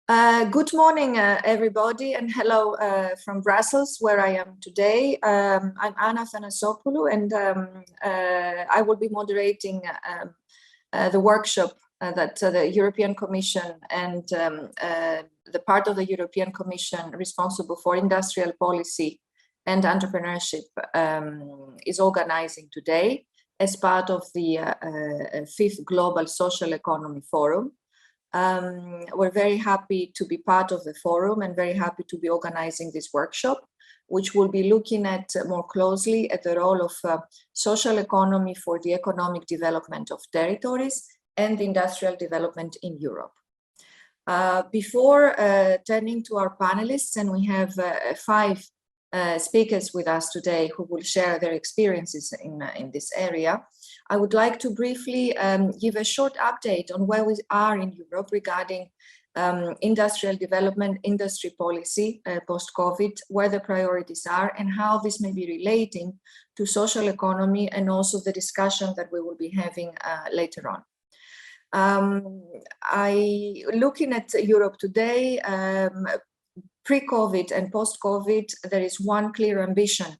Good morning, everybody, and hello from Brussels, where I am today. I'm Anna Thanasopoulou, and I will be moderating the workshop that the European Commission and the part of the European Commission responsible for industrial policy and entrepreneurship is organizing today as part of the 5th Global Social Economy Forum. We're very happy to be part of the forum and very happy to be organizing this workshop, which will be looking at more closely at the role of social economy for the economic development of territories and industrial development in Europe. Before turning to our panelists, and we have 5 speakers with us today who will share their experiences in this area, I would like to briefly give a short update on where we are in Europe regarding industrial development, industry policy post-COVID, where the priorities are and how this may be relating to social economy and also the discussion that we will be having later on. Looking at Europe today, pre-COVID and post-COVID, there is one clear ambition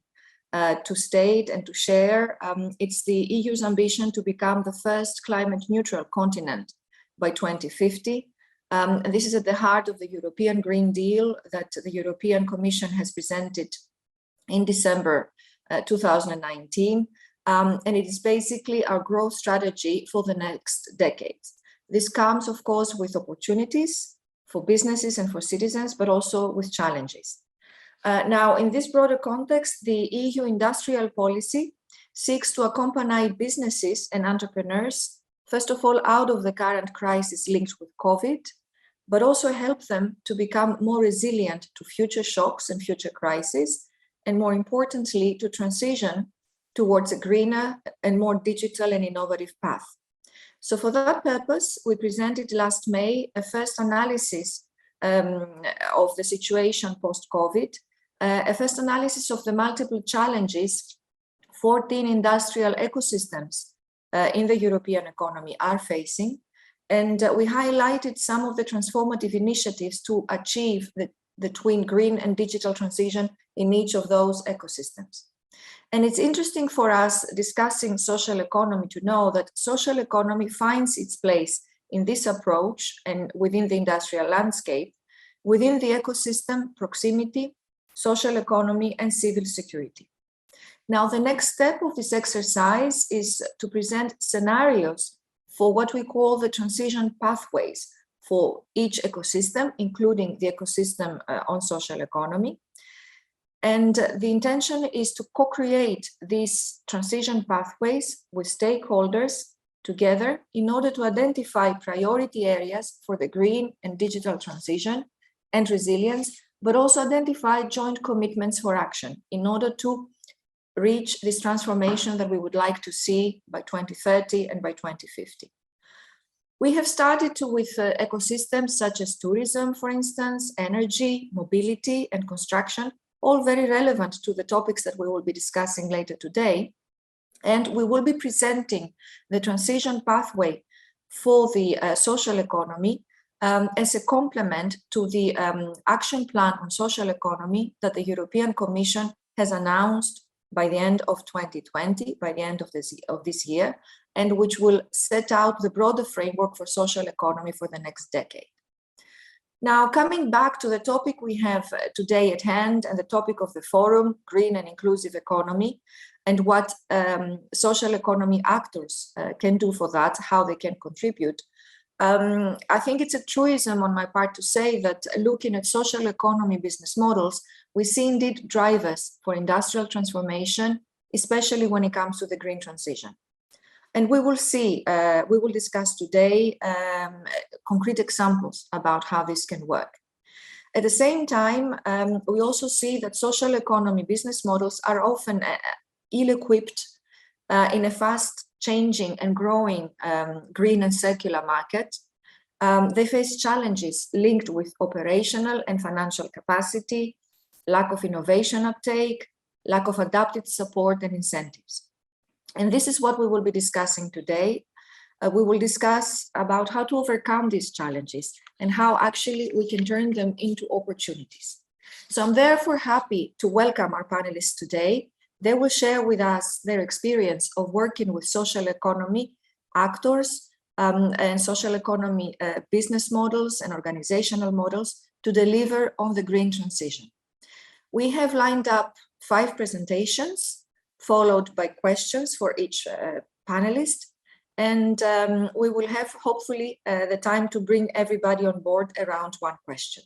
to state and to share. It's the EU's ambition to become the first climate neutral continent by 2050. And this is at the heart of the European Green Deal that the European Commission has presented in December 2019. And it is basically our growth strategy for the next decades. This comes, of course, with opportunities for businesses and for citizens, but also with challenges. Now, in this broader context, the EU industrial policy seeks to accompany businesses and entrepreneurs, first of all, out of the current crisis linked with COVID, but also help them to become more resilient to future shocks and future crises, and more importantly, to transition towards a greener and more digital and innovative path. So for that purpose, we presented last May a first analysis of the situation post-COVID, a first analysis of the multiple challenges 14 industrial ecosystems in the European economy are facing. And we highlighted some of the transformative initiatives to achieve the twin green and digital transition in each of those ecosystems. And it's interesting for us discussing social economy to know that social economy finds its place in this approach and within the industrial landscape, within the ecosystem, proximity, social economy, and civil security. Now, the next step of this exercise is to present scenarios for what we call the transition pathways for each ecosystem, including the ecosystem on social economy. And the intention is to co-create these transition pathways with stakeholders together in order to identify priority areas for the green and digital transition and resilience, but also identify joint commitments for action in order to reach this transformation that we would like to see by 2030 and by 2050. We have started with ecosystems such as tourism, for instance, energy, mobility, and construction, all very relevant to the topics that we will be discussing later today. And we will be presenting the transition pathway for the social economy as a complement to the action plan on social economy that the European Commission has announced by the end of 2020, by the end of this year, and which will set out the broader framework for social economy for the next decade. Now, coming back to the topic we have today at hand and the topic of the forum, green and inclusive economy, and what social economy actors can do for that, how they can contribute. I think it's a truism on my part to say that looking at social economy business models, we see indeed drivers for industrial transformation, especially when it comes to the green transition. And we will see, we will discuss today concrete examples about how this can work. At the same time, we also see that social economy business models are often ill-equipped in a fast changing and growing green and circular market. They face challenges linked with operational and financial capacity, lack of innovation uptake, lack of adapted support and incentives. And this is what we will be discussing today. we will discuss about how to overcome these challenges and how actually we can turn them into opportunities. So I'm therefore happy to welcome our panelists today. They will share with us their experience of working with social economy actors and social economy business models and organizational models to deliver on the green transition. We have lined up 5 presentations, followed by questions for each panelist. And we will have, hopefully, the time to bring everybody on board around 1 question.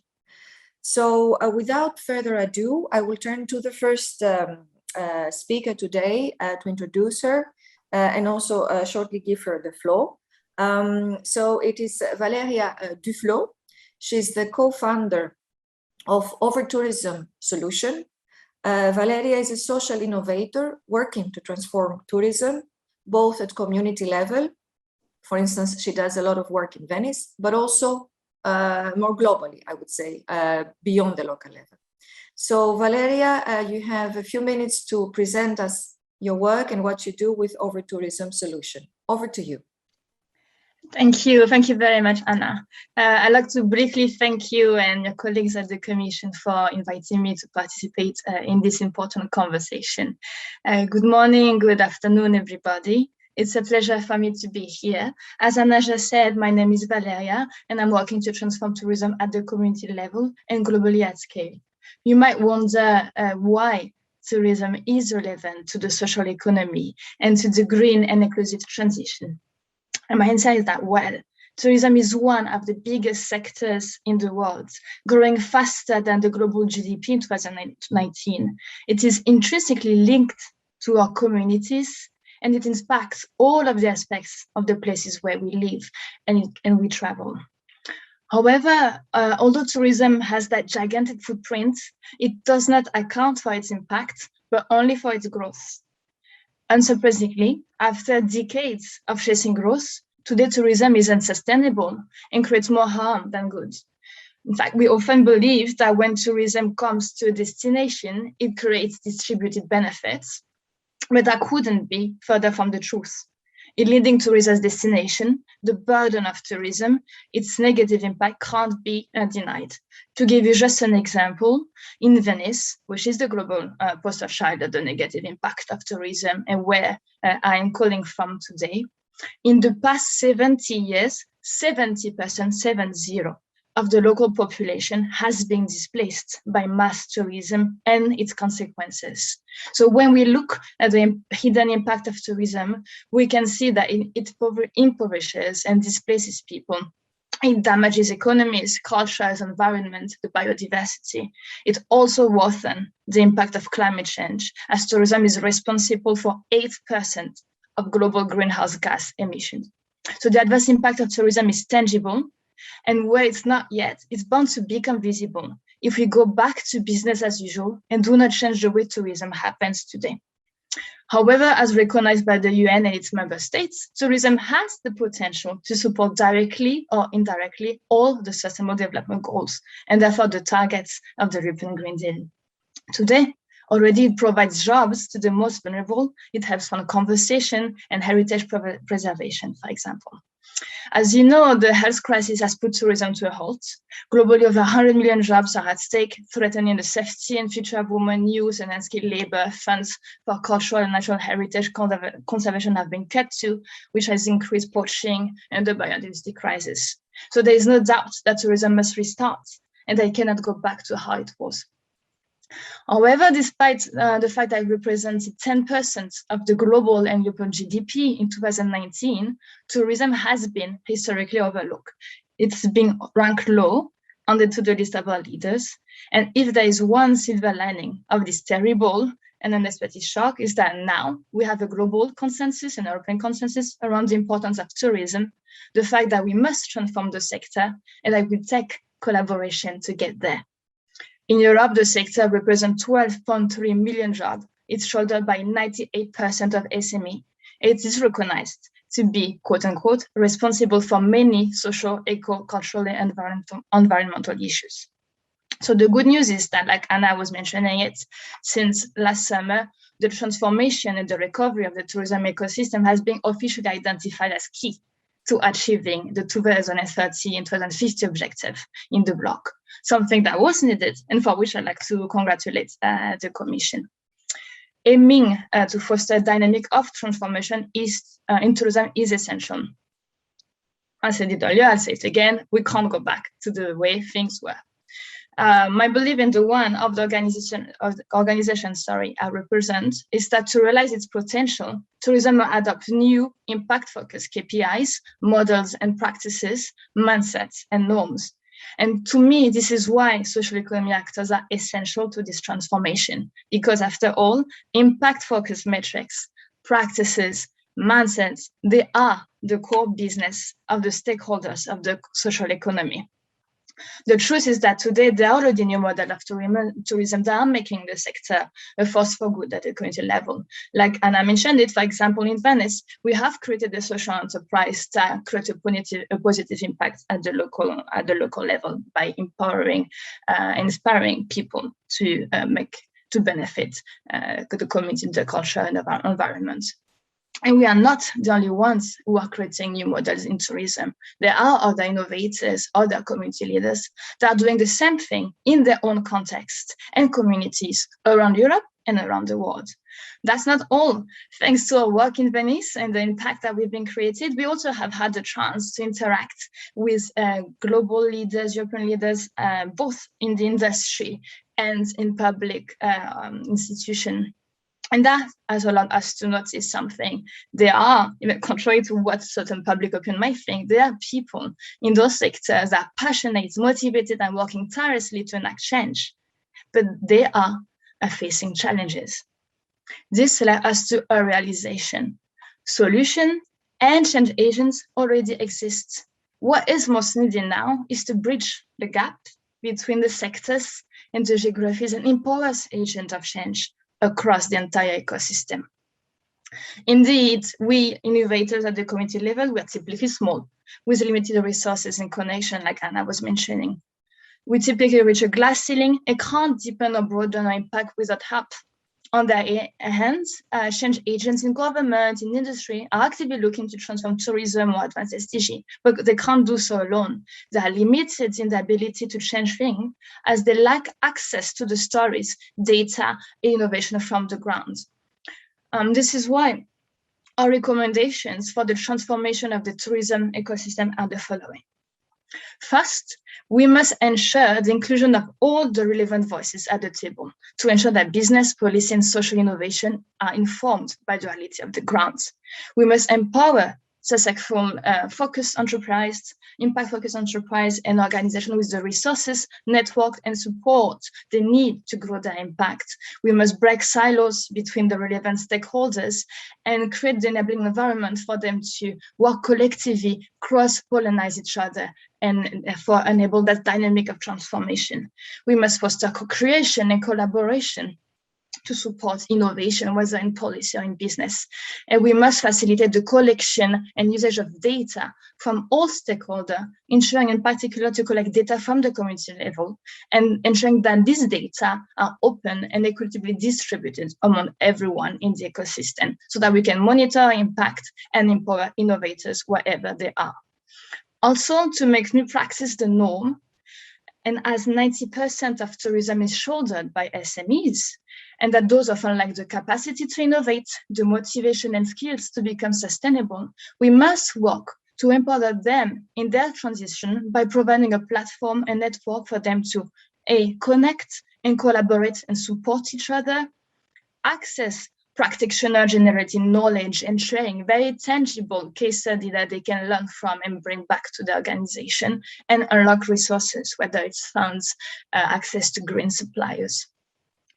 So without further ado, I will turn to the first speaker today to introduce her and also shortly give her the floor. So it is Valeria Duflo. She's the co-founder of Overtourism Solution. Valeria is a social innovator working to transform tourism, both at community level. For instance, she does a lot of work in Venice, but also more globally, I would say, beyond the local level. So Valeria, you have a few minutes to present us your work and what you do with Overtourism Solution. Over to you. Thank you. Thank you very much, Anna. I'd like to briefly thank you and your colleagues at the Commission for inviting me to participate in this important conversation. Good morning, good afternoon, everybody. It's a pleasure for me to be here. As Anna just said, my name is Valeria, and I'm working to transform tourism at the community level and globally at scale. You might wonder why tourism is relevant to the social economy and to the green and inclusive transition. And my answer is that, well, tourism is one of the biggest sectors in the world, growing faster than the global GDP in 2019. It is intrinsically linked to our communities, and it impacts all of the aspects of the places where we live and we travel. However, although tourism has that gigantic footprint, it does not account for its impact, but only for its growth. Unsurprisingly, after decades of chasing growth, today tourism is unsustainable and creates more harm than good. In fact, we often believe that when tourism comes to a destination, it creates distributed benefits, but that couldn't be further from the truth. In leading to a destination, the burden of tourism, its negative impact can't be denied. To give you just an example, in Venice, which is the global poster child of the negative impact of tourism and where I am calling from today, in the past 70 years, 70% of the local population has been displaced by mass tourism and its consequences. So when we look at the hidden impact of tourism, we can see that it impoverishes and displaces people. It damages economies, cultures, environment, the biodiversity. It also worsens the impact of climate change, as tourism is responsible for 8% of global greenhouse gas emissions. So the adverse impact of tourism is tangible, and where it's not yet, it's bound to become visible if we go back to business as usual and do not change the way tourism happens today. However, as recognized by the UN and its member states, tourism has the potential to support directly or indirectly all the Sustainable Development Goals, and therefore the targets of the European Green Deal. Today, already it provides jobs to the most vulnerable. It helps fund conservation and heritage preservation, for example. As you know, the health crisis has put tourism to a halt. Globally, over 100 million jobs are at stake, threatening the safety and future of women, youth, and unskilled labor. Funds for cultural and natural heritage conservation have been cut too, which has increased poaching and the biodiversity crisis. So there is no doubt that tourism must restart, and they cannot go back to how it was. However, despite the fact that it represented 10% of the global and European GDP in 2019, tourism has been historically overlooked. It's been ranked low on the to-do list of our leaders. And if there is one silver lining of this terrible and unexpected shock, is that now we have a global consensus and European consensus around the importance of tourism, the fact that we must transform the sector, and that we take collaboration to get there. In Europe, the sector represents 12.3 million jobs. It's shouldered by 98% of SME. It is recognized to be, quote unquote, responsible for many social, eco, cultural, and environmental issues. So the good news is that, like Anna was mentioning it, since last summer, the transformation and the recovery of the tourism ecosystem has been officially identified as key. to achieving the 2030 and 2050 objective in the bloc, something that was needed and for which I'd like to congratulate the Commission. Aiming to foster a dynamic of transformation in tourism is essential. I said it earlier, I'll say it again, we can't go back to the way things were. My belief in the one of the organization I represent is that to realize its potential, tourism will adopt new impact-focused KPIs, models and practices, mindsets and norms. And to me, this is why social economy actors are essential to this transformation, because after all, impact-focused metrics, practices, mindsets, they are the core business of the stakeholders of the social economy. The truth is that today there are already new models of tourism that are making the sector a force for good at the community level. Like Anna mentioned it, for example, in Venice, we have created a social enterprise that creates a positive impact at the local level by empowering and inspiring people to benefit the community, the culture, and the environment. And we are not the only ones who are creating new models in tourism. There are other innovators, other community leaders that are doing the same thing in their own context and communities around Europe and around the world. That's not all. Thanks to our work in Venice and the impact that we've been created, we also have had the chance to interact with global leaders, European leaders, both in the industry and in public institutions. And that has allowed us to notice something. There are, contrary to what certain public opinion might think, there are people in those sectors that are passionate, motivated, and working tirelessly to enact change. But they are facing challenges. This led us to a realization. Solution and change agents already exist. What is most needed now is to bridge the gap between the sectors and the geographies and empower us agents of change across the entire ecosystem. Indeed, we innovators at the community level, we are typically small, with limited resources and connection, like Anna was mentioning. We typically reach a glass ceiling and can't deepen or broaden our impact without help. On their hands, change agents in government, in industry, are actively looking to transform tourism or advance SDG, but they can't do so alone. They are limited in the ability to change things as they lack access to the stories, data, innovation from the ground. This is why our recommendations for the transformation of the tourism ecosystem are the following. First, we must ensure the inclusion of all the relevant voices at the table to ensure that business, policy, and social innovation are informed by the reality of the ground. We must empower successful focused enterprise, impact-focused enterprise and organization with the resources, network, and support they need to grow their impact. We must break silos between the relevant stakeholders and create the enabling environment for them to work collectively, cross-pollinize each other, and therefore enable that dynamic of transformation. We must foster co-creation and collaboration to support innovation, whether in policy or in business. And we must facilitate the collection and usage of data from all stakeholders, ensuring in particular to collect data from the community level and ensuring that these data are open and equitably distributed among everyone in the ecosystem so that we can monitor impact and empower innovators wherever they are. Also, to make new practice the norm, and as 90% of tourism is shouldered by SMEs, and that those often lack the capacity to innovate, the motivation and skills to become sustainable, we must work to empower them in their transition by providing a platform and network for them to connect and collaborate and support each other, access practitioner-generated knowledge and sharing very tangible case study that they can learn from and bring back to the organization, and unlock resources, whether it's funds, access to green suppliers.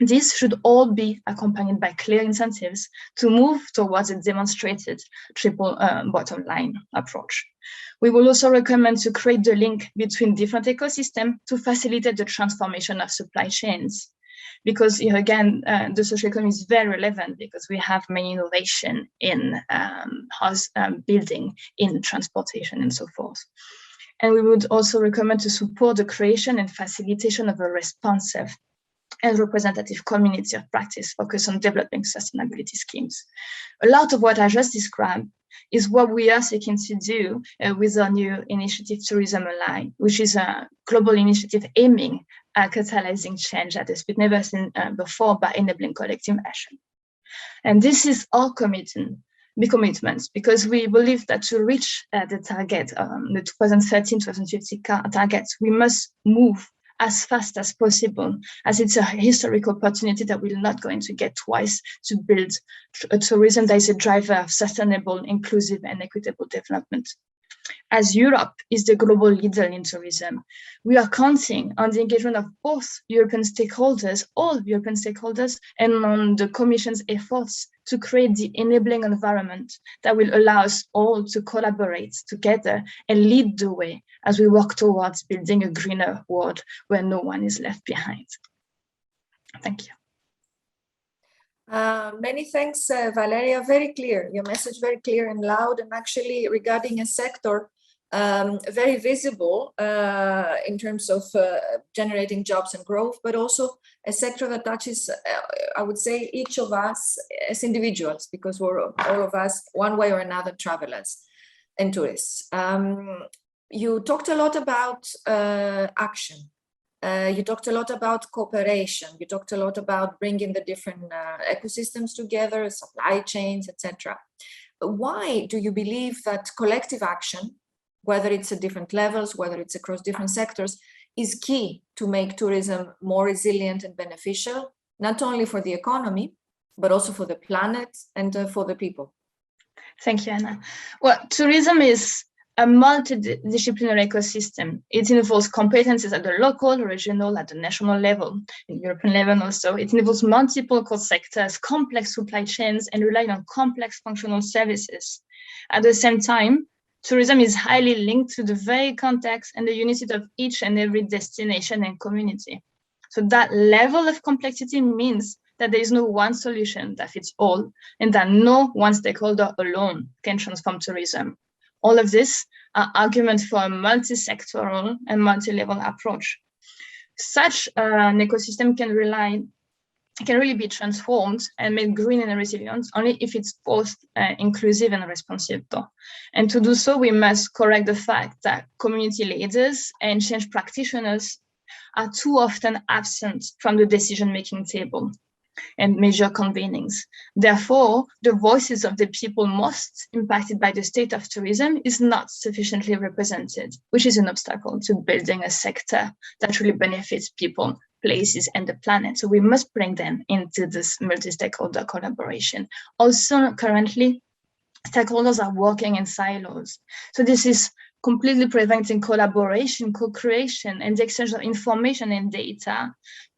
This should all be accompanied by clear incentives to move towards a demonstrated triple bottom line approach. We will also recommend to create the link between different ecosystems to facilitate the transformation of supply chains. Because again, the social economy is very relevant because we have many innovation in house building, in transportation, and so forth. And we would also recommend to support the creation and facilitation of a responsive and representative community of practice focused on developing sustainability schemes. A lot of what I just described is what we are seeking to do with our new initiative, Tourism Align, which is a global initiative aiming at catalyzing change at a speed never seen before by enabling collective action. And this is our commitments, because we believe that to reach the target, the 2013-2050 targets, we must move as fast as possible, as it's a historic opportunity that we're not going to get twice to build a tourism that is a driver of sustainable, inclusive, and equitable development. As Europe is the global leader in tourism, we are counting on the engagement of both European stakeholders, all European stakeholders, and on the Commission's efforts to create the enabling environment that will allow us all to collaborate together and lead the way as we work towards building a greener world where no one is left behind. Thank you. Many thanks, Valeria. Very clear, your message very clear and loud, and actually regarding a sector very visible in terms of generating jobs and growth, but also a sector that touches, I would say, each of us as individuals, because we're all of us, one way or another, travelers and tourists. You talked a lot about action. You talked a lot about cooperation. You talked a lot about bringing the different ecosystems together, supply chains, etc. Why do you believe that collective action, whether it's at different levels, whether it's across different sectors, is key to make tourism more resilient and beneficial, not only for the economy, but also for the planet and for the people? Thank you, Anna. Well, tourism is a multidisciplinary ecosystem. It involves competencies at the local, regional, at the national level, and European level also. It involves multiple core sectors, complex supply chains, and relying on complex functional services. At the same time, tourism is highly linked to the very context and the unicity of each and every destination and community. So that level of complexity means that there is no one solution that fits all, and that no one stakeholder alone can transform tourism. All of this are arguments for a multi-sectoral and multi-level approach. Such an ecosystem can really be transformed and made green and resilient only if it's both inclusive and responsive, though. And to do so, we must correct the fact that community leaders and change practitioners are too often absent from the decision-making table and major convenings. Therefore, the voices of the people most impacted by the state of tourism is not sufficiently represented, which is an obstacle to building a sector that really benefits people, places, and the planet. So we must bring them into this multi-stakeholder collaboration. Also, currently, stakeholders are working in silos. So this is completely preventing collaboration, co-creation, and the exchange of information and data,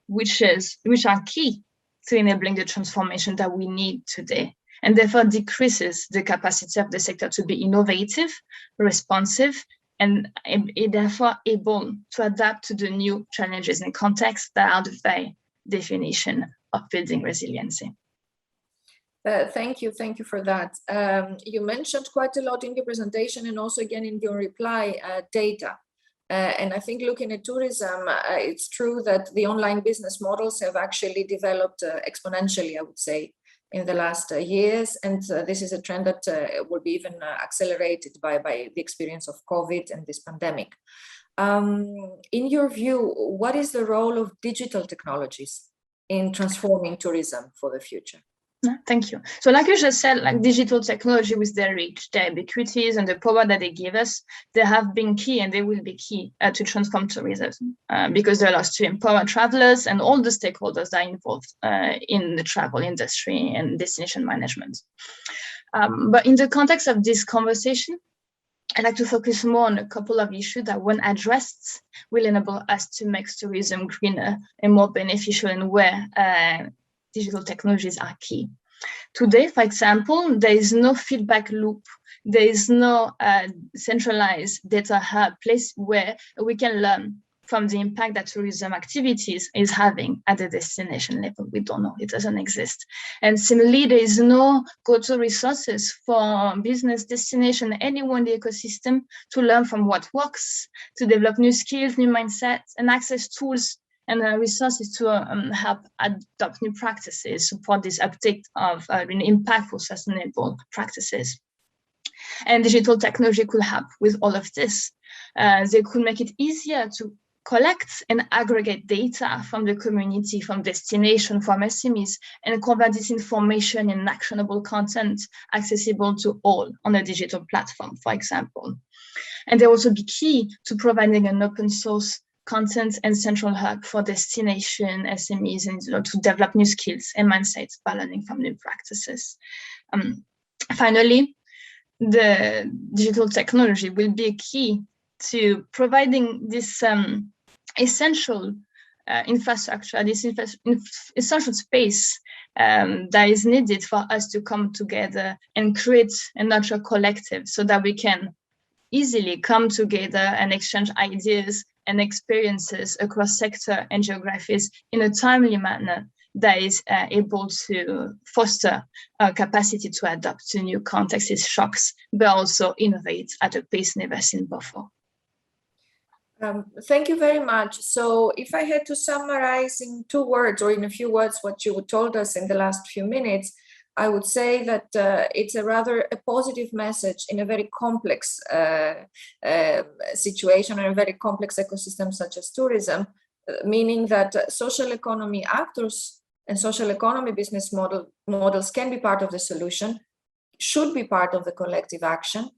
which are key to enabling the transformation that we need today, and therefore decreases the capacity of the sector to be innovative, responsive, and therefore able to adapt to the new challenges and contexts that are the very definition of building resiliency. Thank you for that. You mentioned quite a lot in your presentation and also again in your reply, data. And I think looking at tourism, it's true that the online business models have actually developed exponentially, I would say, in the last years. And this is a trend that will be even accelerated by the experience of COVID and this pandemic. In your view, what is the role of digital technologies in transforming tourism for the future? Thank you. So like you just said, like digital technology with their reach, their ubiquities, and the power that they give us, they have been key and they will be key to transform tourism because they allow us to empower travelers and all the stakeholders that are involved in the travel industry and destination management. But in the context of this conversation, I'd like to focus more on a couple of issues that, when addressed, will enable us to make tourism greener and more beneficial, and where digital technologies are key. Today, for example, there is no feedback loop. There is no centralized data hub place where we can learn from the impact that tourism activities is having at the destination level. We don't know, it doesn't exist. And similarly, there is no go-to resources for business, destination, anyone in the ecosystem to learn from what works, to develop new skills, new mindsets, and access tools And the resource is to help adopt new practices, support this uptake of impactful, sustainable practices. And digital technology could help with all of this. They could make it easier to collect and aggregate data from the community, from destination, from SMEs, and convert this information in actionable content accessible to all on a digital platform, for example. And they also be key to providing an open source content and central hub for destination SMEs and to develop new skills and mindsets by learning from new practices. Finally, the digital technology will be a key to providing this essential infrastructure, this essential space that is needed for us to come together and create a nurture collective so that we can easily come together and exchange ideas and experiences across sector and geographies in a timely manner that is able to foster a capacity to adapt to new contexts, shocks, but also innovate at a pace never seen before. Thank you very much. So if I had to summarize in 2 words or in a few words what you told us in the last few minutes, I would say that it's a rather a positive message in a very complex situation or a very complex ecosystem such as tourism, meaning that social economy actors and social economy business models can be part of the solution, should be part of the collective action,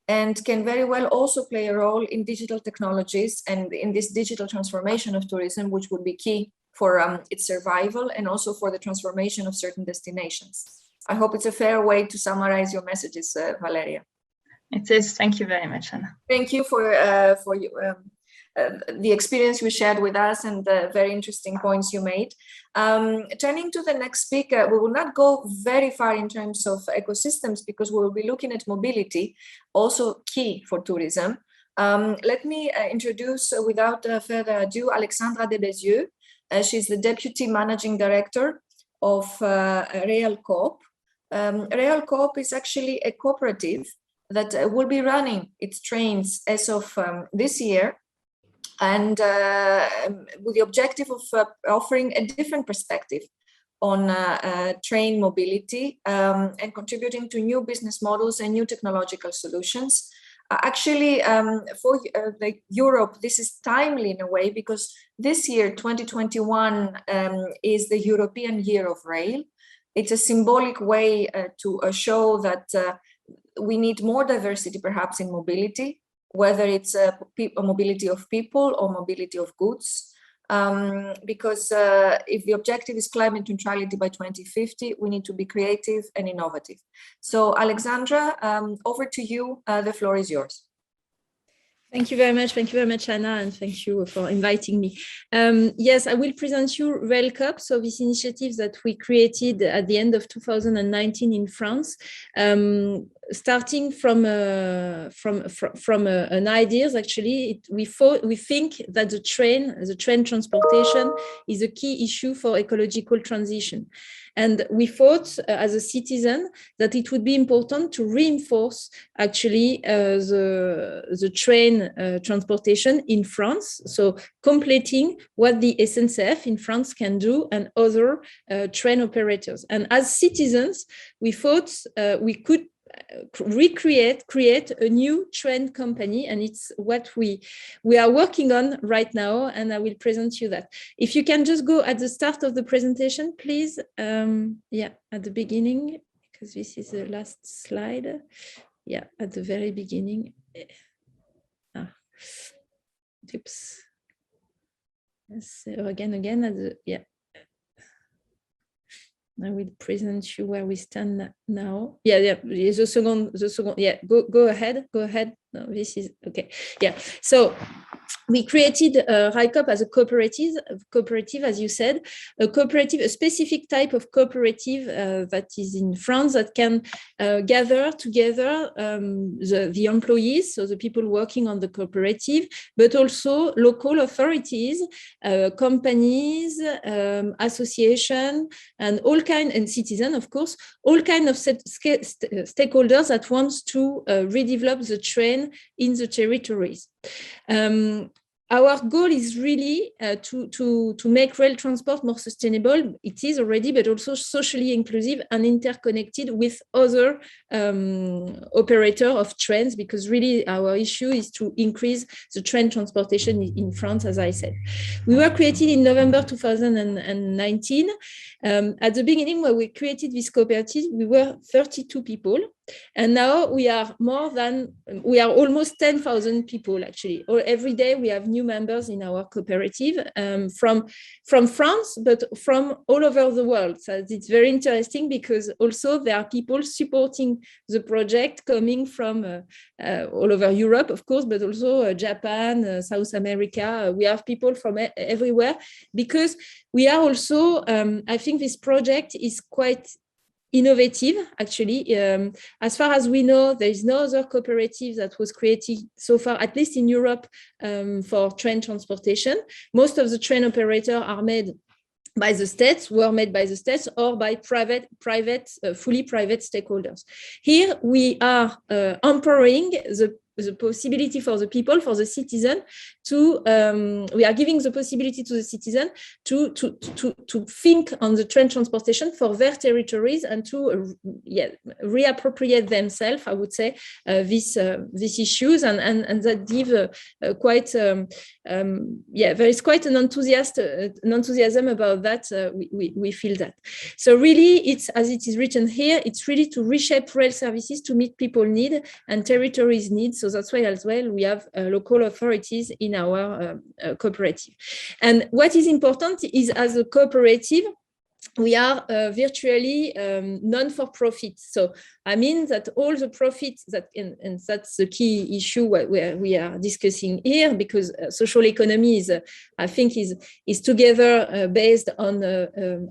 and can very well also play a role in digital technologies and in this digital transformation of tourism, which would be key for its survival and also for the transformation of certain destinations. I hope it's a fair way to summarize your messages, Valeria. It is. Thank you very much, Anna. Thank you for the experience you shared with us and the very interesting points you made. Turning to the next speaker, we will not go very far in terms of ecosystems because we will be looking at mobility, also key for tourism. Let me introduce, without further ado, Alexandra de Bézieux. She's the Deputy Managing Director of Real Coop. Real Coop is actually a cooperative that will be running its trains as of this year, and with the objective of offering a different perspective on train mobility and contributing to new business models and new technological solutions. Actually, for Europe, this is timely in a way because this year, 2021, is the European Year of Rail. It's a symbolic way to show that we need more diversity perhaps in mobility, whether it's a mobility of people or mobility of goods, because if the objective is climate neutrality by 2050, we need to be creative and innovative. So Alexandra, over to you, the floor is yours. Thank you very much, Anna, and thank you for inviting me. Yes, I will present you Rail Coop, so this initiative that we created at the end of 2019 in France, starting from an idea. Actually, we think that the train transportation is a key issue for ecological transition. And we thought as a citizen that it would be important to reinforce actually the train transportation in France. So completing what the SNCF in France can do and other train operators. And as citizens, we thought we could create a new train company, and it's what we are working on right now, and I will present you that. If you can just go at the start of the presentation, please. Yeah, at the beginning, because this is the last slide. Yeah, at the very beginning. Oops. Yes, again at the, yeah. I will present you where we stand now. Yeah, the second, yeah, go ahead. No, this is okay. Yeah, so we created Rail Coop as a cooperative, as you said, a specific type of cooperative that is in France that can gather together the employees, so the people working on the cooperative, but also local authorities, companies, association, and all kind, and citizens, of course, all kind of stakeholders that wants to redevelop the train in the territories. our goal is really to make rail transport more sustainable. It is already, but also socially inclusive and interconnected with other operator of trains, because really our issue is to increase the train transportation in France, as I said. We were created in November 2019. At the beginning, when we created this cooperative, we were 32 people. And now we are almost 10,000 people, actually. Or every day we have new members in our cooperative from France, but from all over the world. So it's very interesting, because also there are people supporting the project coming from all over Europe, of course, but also Japan, South America. We have people from everywhere, because we are also, I think this project is quite innovative, actually. As far as we know, there is no other cooperative that was created so far, at least in Europe, for train transportation. Most of the train operators are made by the states, or by fully private stakeholders. Here we are empowering the possibility for the people, for the citizen, we are giving the possibility to the citizen to think on the train transportation for their territories and to reappropriate themselves, I would say, these issues, and that give there is quite an enthusiasm about that. We feel that. So really, it's, as it is written here, it's really to reshape rail services to meet people need and territories needs. So that's why as well we have local authorities in our cooperative. And what is important is, as a cooperative, we are virtually non-for-profit. So I mean that all the profits that, and that's the key issue where we are discussing here, because social economy is, I think, is together based on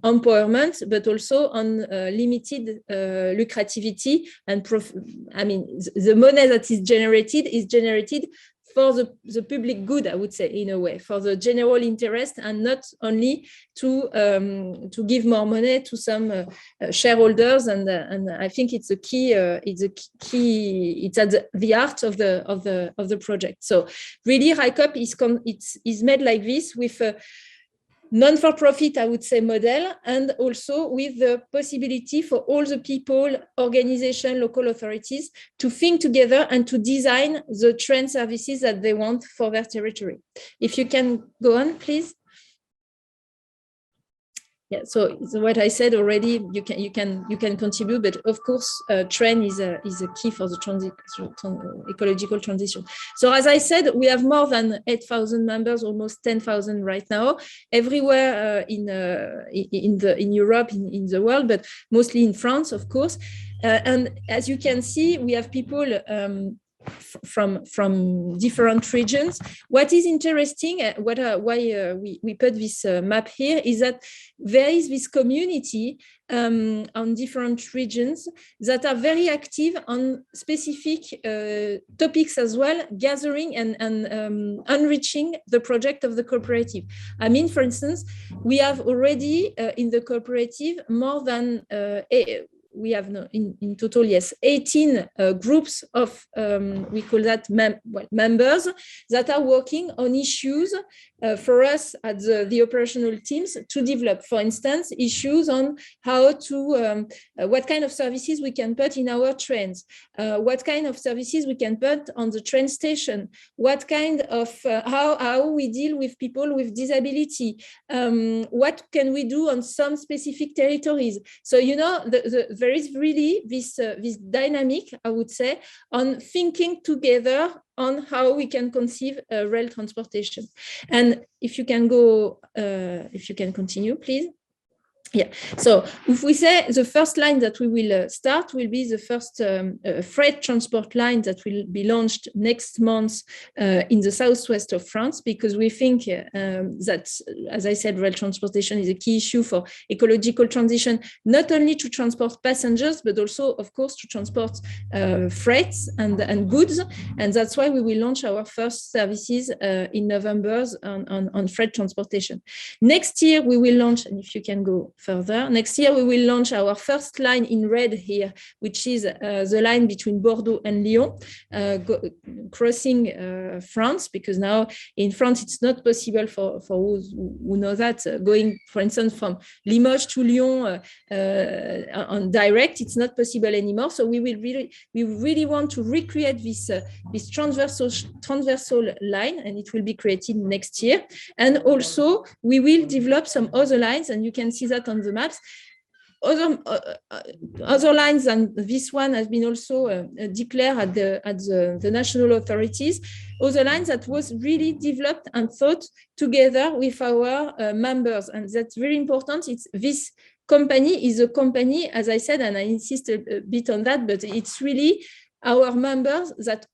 empowerment, but also on limited lucrativity and I mean, the money that is generated for the public good, I would say, in a way, for the general interest, and not only to give more money to some shareholders. And I think it's a key. It's at the heart of the project. So really, RICOP is made like this, with a non-for-profit, I would say, model, and also with the possibility for all the people, organization, local authorities to think together and to design the train services that they want for their territory. If you can go on, please. Yeah, so what I said already, you can contribute, but of course, train is a key for the ecological transition. So as I said, we have more than 8,000 members, almost 10,000 right now, everywhere in Europe, in the world, but mostly in France, of course. And as you can see, we have people from different regions. What is interesting, why we put this map here, is that there is this community on different regions that are very active on specific topics as well, gathering and enriching the project of the cooperative. I mean, for instance, we have already in the cooperative more than we have in total, yes, 18 groups of, we call that members, that are working on issues for us at the operational teams to develop, for instance, issues on how to, what kind of services we can put in our trains, what kind of services we can put on the train station, what kind of, how we deal with people with disability, what can we do on some specific territories. So, you know, there is really this dynamic, I would say, on thinking together on how we can conceive rail transportation. And if you can go, if you can continue, please. Yeah, so if we say the first line that we will start will be the first freight transport line that will be launched next month in the southwest of France, because we think that, as I said, rail transportation is a key issue for ecological transition, not only to transport passengers, but also, of course, to transport freights and goods. And that's why we will launch our first services in November on freight transportation. Next year, we will launch, and if you can go further. Next year, we will launch our first line in red here, which is the line between Bordeaux and Lyon, crossing France, because now in France, it's not possible for those who know that, going, for instance, from Limoges to Lyon on direct, it's not possible anymore. So we really want to recreate this transversal line, and it will be created next year. And also, we will develop some other lines, and you can see that on the maps. Other lines than this one have been also declared at the national authorities. Other lines that was really developed and thought together with our members, and that's very important. It's this company is a company, as I said, and I insist a bit on that, but it's really our members that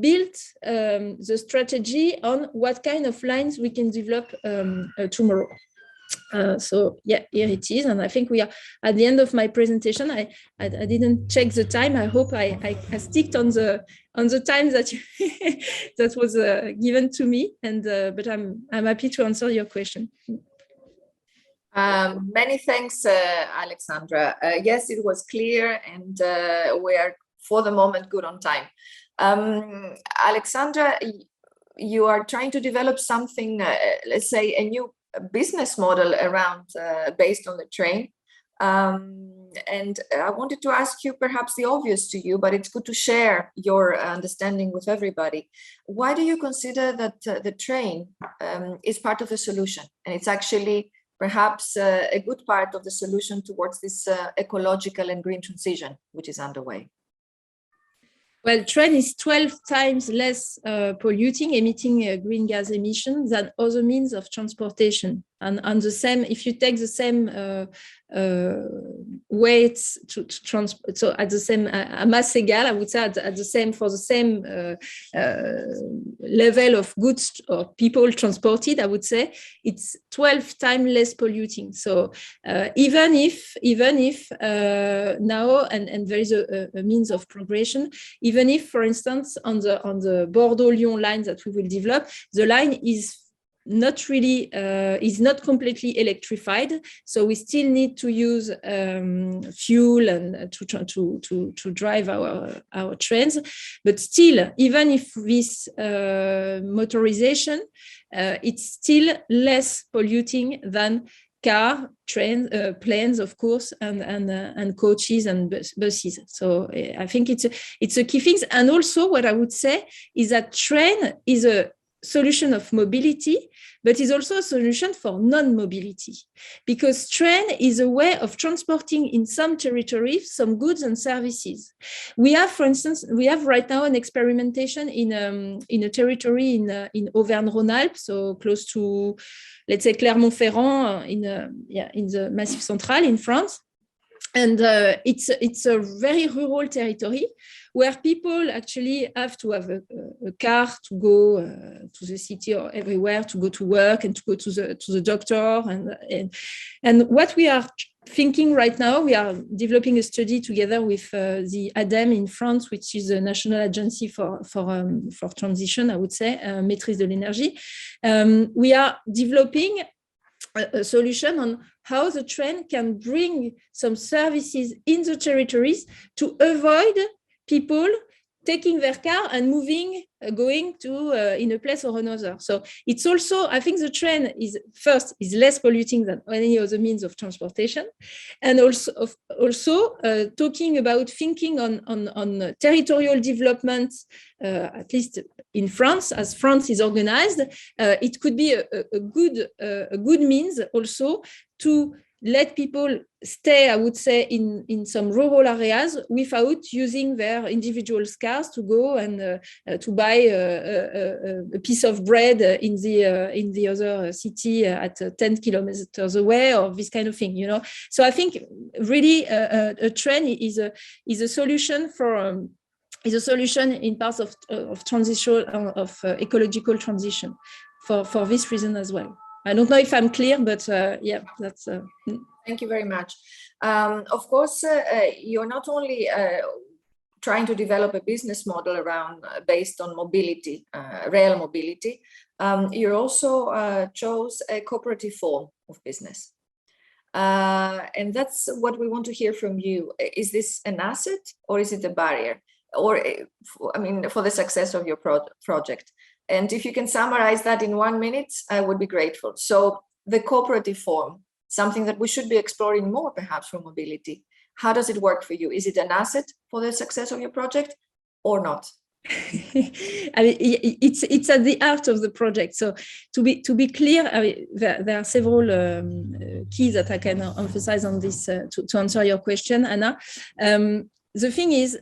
built the strategy on what kind of lines we can develop tomorrow. So yeah, here it is, and I think we are at the end of my presentation. I didn't check the time. I hope I sticked on the time that that was given to me, and but I'm happy to answer your question. Many thanks, Alexandra. Yes, it was clear, and we are for the moment good on time. Alexandra, you are trying to develop something, let's say a new business model around based on the train. And I wanted to ask you perhaps the obvious to you, but it's good to share your understanding with everybody. Why do you consider that the train is part of the solution? And it's actually perhaps a good part of the solution towards this ecological and green transition, which is underway? Well, train is 12 times less polluting, emitting green gas emissions than other means of transportation. And the same, if you take the same weights to transport, so at the same mass égal, I would say at the same, for the same level of goods or people transported, I would say it's 12 times less polluting. So even if now, and there is a means of progression, even if, for instance, on the Bordeaux-Lyon line that we will develop, the line is not really is not completely electrified, so we still need to use fuel and to drive our trains. But still, even if this motorization, it's still less polluting than car, train, planes, of course, and coaches and buses. So I think it's a key thing. And also, what I would say is that train is a solution of mobility, but is also a solution for non-mobility, because train is a way of transporting in some territories some goods and services. We have, for instance, right now an experimentation in a territory in Auvergne-Rhône-Alpes, so close to, let's say, Clermont-Ferrand, in the Massif Central in France. And it's a very rural territory where people actually have to have a car to go to the city or everywhere, to go to work and to go to the doctor. And what we are thinking right now, we are developing a study together with the ADEME in France, which is the National Agency for Transition, I would say, Maîtrise de l'énergie. We are developing a solution on how the train can bring some services in the territories to avoid people taking their car and going to in a place or another. So it's also, I think the train is less polluting than any other means of transportation, and also talking about thinking on territorial development, at least in France, as France is organized, it could be a good means also to let people stay, I would say, in some rural areas without using their individual cars to go and to buy a piece of bread in the other city at 10 kilometers away, or this kind of thing, you know. So I think really a train is a solution for is a solution in parts of transition of ecological transition for this reason as well. I don't know if I'm clear, but yeah, that's. Thank you very much. Of course, you're not only trying to develop a business model around based on mobility, rail mobility. You also chose a cooperative form of business. And that's what we want to hear from you. Is this an asset or is it a barrier? Or, I mean, for the success of your project. And if you can summarize that in 1 minute, I would be grateful. So the cooperative form, something that we should be exploring more perhaps for mobility. How does it work for you? Is it an asset for the success of your project or not? I mean, it's at the heart of the project. So to be clear, I mean, there are several keys that I can emphasize on this to answer your question, Anna. The thing is,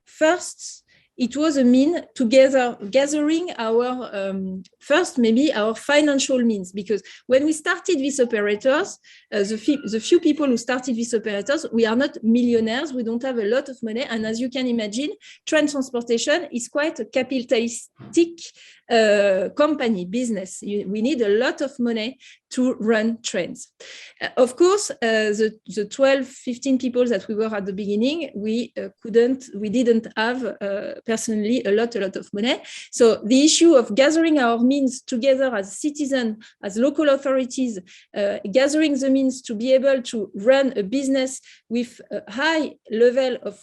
first, it was a mean together gathering our first maybe our financial means, because when we started these operators, the few people who started these operators, we are not millionaires, we don't have a lot of money, and as you can imagine, train transportation is quite a capitalistic company business. We need a lot of money to run trains. Of course, the 12-15 people that we were at the beginning, we didn't have personally a lot of money. So the issue of gathering our means together as citizens, as local authorities, gathering the means to be able to run a business with a high level of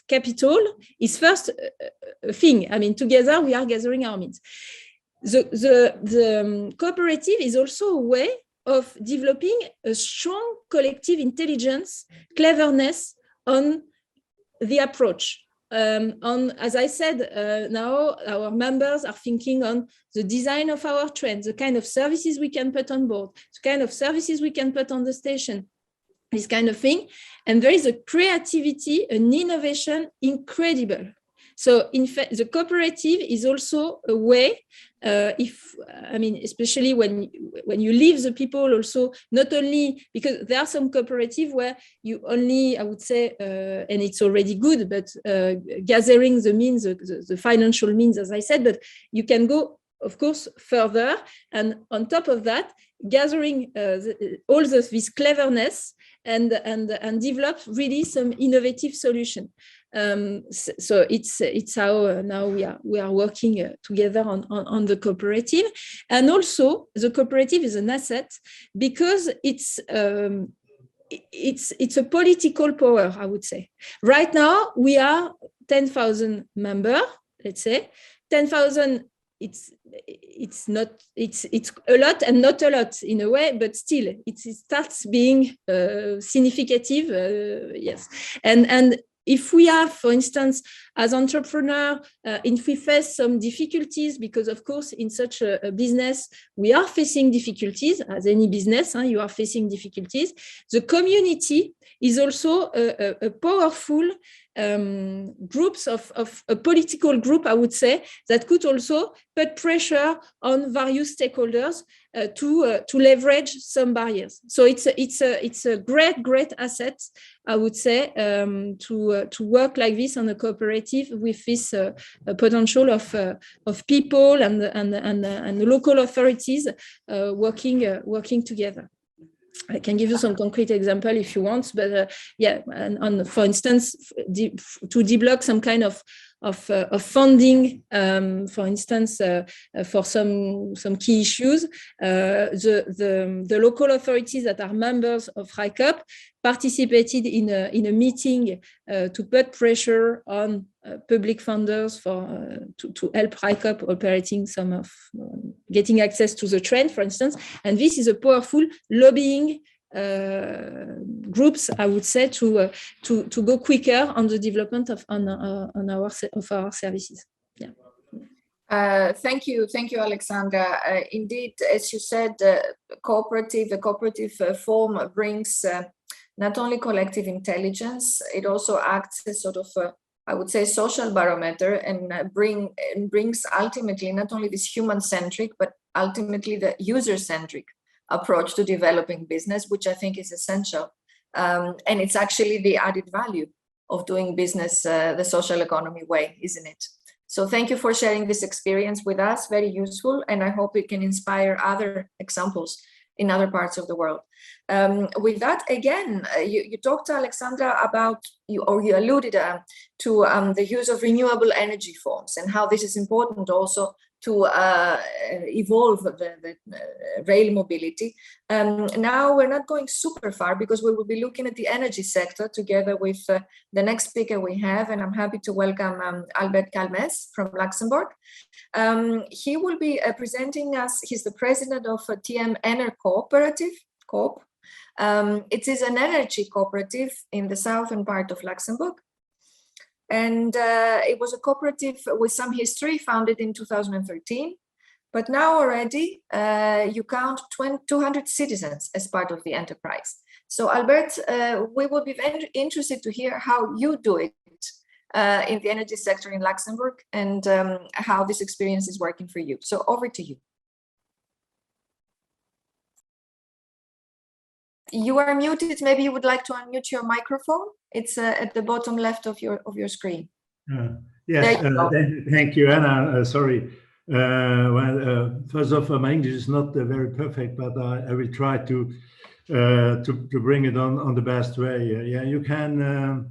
capital is first a thing. I mean, together we are gathering our means. The cooperative is also a way of developing a strong collective intelligence, cleverness on the approach. As I said, now our members are thinking on the design of our trains, the kind of services we can put on board, the kind of services we can put on the station, this kind of thing. And there is a creativity, an innovation incredible. So in fact, the cooperative is also a way, especially when you leave the people also, not only because there are some cooperative where you only, I would say, and it's already good, but gathering the means, the financial means, as I said, but you can go, of course, further. And on top of that, gathering all this cleverness and develop really some innovative solution. So it's how now we are working together on the cooperative, and also the cooperative is an asset because it's a political power, I would say. Right now we are 10,000 members, let's say 10,000. It's a lot and not a lot in a way, but still it starts being significative. Yes, and if we have, for instance, as entrepreneur, if we face some difficulties, because of course, in such a business, we are facing difficulties, as any business, you are facing difficulties. The community is also a powerful groups of a political group, I would say, that could also put pressure on various stakeholders to leverage some barriers. So it's a great asset, I would say, to work like this on a cooperative with this potential of people and local authorities working together. I can give you some concrete example if you want, but for instance, to deblock some kind of funding, for instance, for some key issues, the local authorities that are members of RICOP participated in a meeting to put pressure on public funders to help RICOP operating some of getting access to the train, for instance. And this is a powerful lobbying groups, I would say, to go quicker on the development of our services. Yeah. Thank you, Alexandra. Indeed, as you said, the cooperative form brings not only collective intelligence, it also acts as sort of I would say social barometer, and brings ultimately not only this human-centric, but ultimately the user-centric approach to developing business, which I think is essential. And it's actually the added value of doing business the social economy way, isn't it? So thank you for sharing this experience with us, very useful, and I hope it can inspire other examples in other parts of the world. With that, again, you talked, Alexandra, about, you alluded to the use of renewable energy forms and how this is important also evolve the rail mobility. Now we're not going super far because we will be looking at the energy sector together with the next speaker we have, and I'm happy to welcome Albert Calmes from Luxembourg. He will be presenting us, he's the president of TM Ener Cooperative, Coop. It is an energy cooperative in the southern part of Luxembourg. And it was a cooperative with some history, founded in 2013. But now already you count 200 citizens as part of the enterprise. So Albert, we will be very interested to hear how you do it in the energy sector in Luxembourg and how this experience is working for you. So over to you. You are muted. Maybe you would like to unmute your microphone. It's at the bottom left of your screen. Yes, thank you, Anna. Sorry. First of all, my English is not very perfect, but I will try to bring it on the best way. Yeah, you can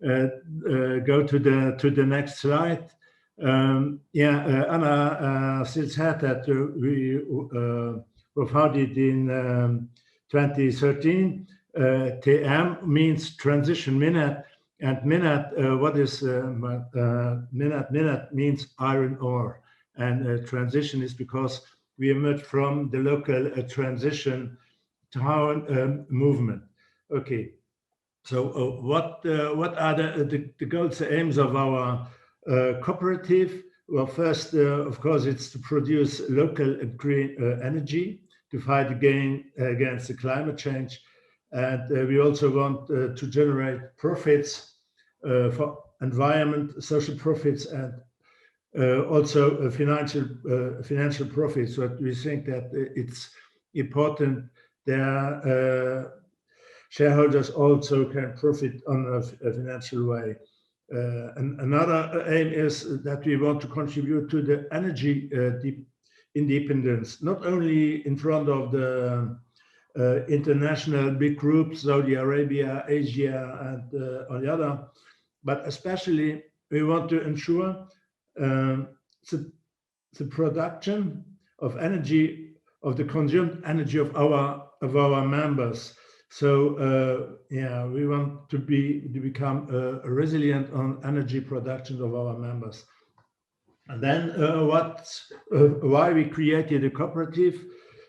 go to the next slide. Anna still said that we were founded in 2013. TM means transition minute, and minute, what is minute? Minute means iron ore, and transition is because we emerged from the local transition town movement. Okay, so what are the goals, the aims of our cooperative? Well, first, of course, it's to produce local green energy to fight against the climate change. And we also want to generate profits for environment, social profits, and also financial profits. But we think that it's important that shareholders also can profit on a financial way. And another aim is that we want to contribute to the energy independence, not only in front of the international big groups, Saudi Arabia, Asia, and on the other, but especially we want to ensure the production of energy, of the consumed energy of our members. So yeah, we want to become resilient on energy production of our members. And then why we created a cooperative?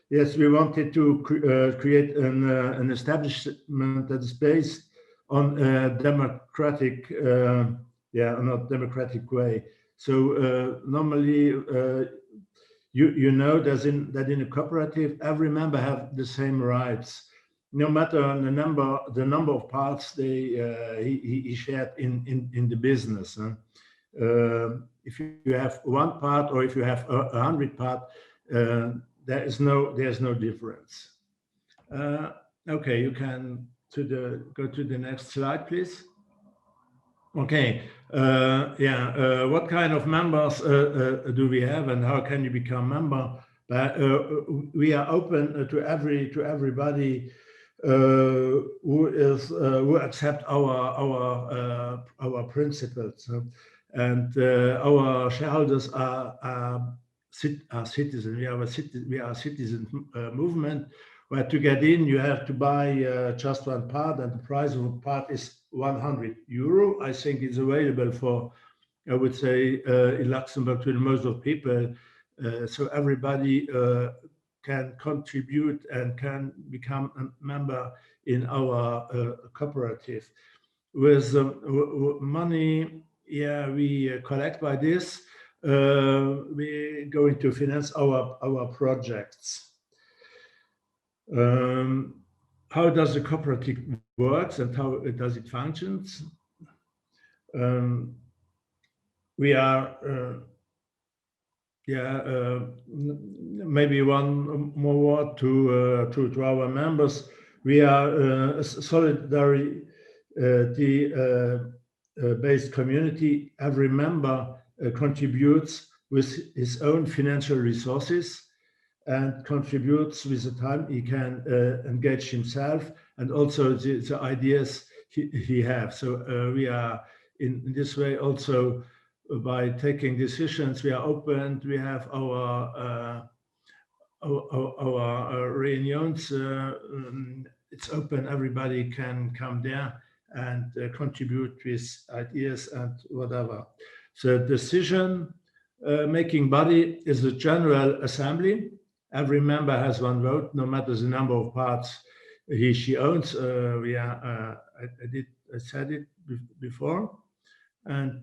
Yes, we wanted to create an establishment that is based on a democratic, not democratic way. So normally, you know that in a cooperative, every member have the same rights, no matter the number of parts he shared in the business. Huh? If you have one part or if you have 100 parts, there's no difference. Okay, you can go to the next slide, please. Okay, what kind of members do we have, and how can you become member? We are open to everybody who accept our principles, and our shareholders are citizens. We are a citizen movement. Where to get in, you have to buy just one part, and the price of a part is €100. I think it's available for, I would say, in Luxembourg to the most of people. So everybody can contribute and can become a member in our cooperative. With money, we collect by this. We're going to finance our projects. How does the cooperative works and how does it functions? We are maybe one more word to our members. We are a solidarity based community. Every member contributes with his own financial resources and contributes with the time he can engage himself, and also the ideas he has. So we are in this way also by taking decisions. We are open. We have our reunions. It's open. Everybody can come there and contribute with ideas and whatever. The decision making body is the General Assembly. Every member has one vote, no matter the number of parts she owns. I said it before, and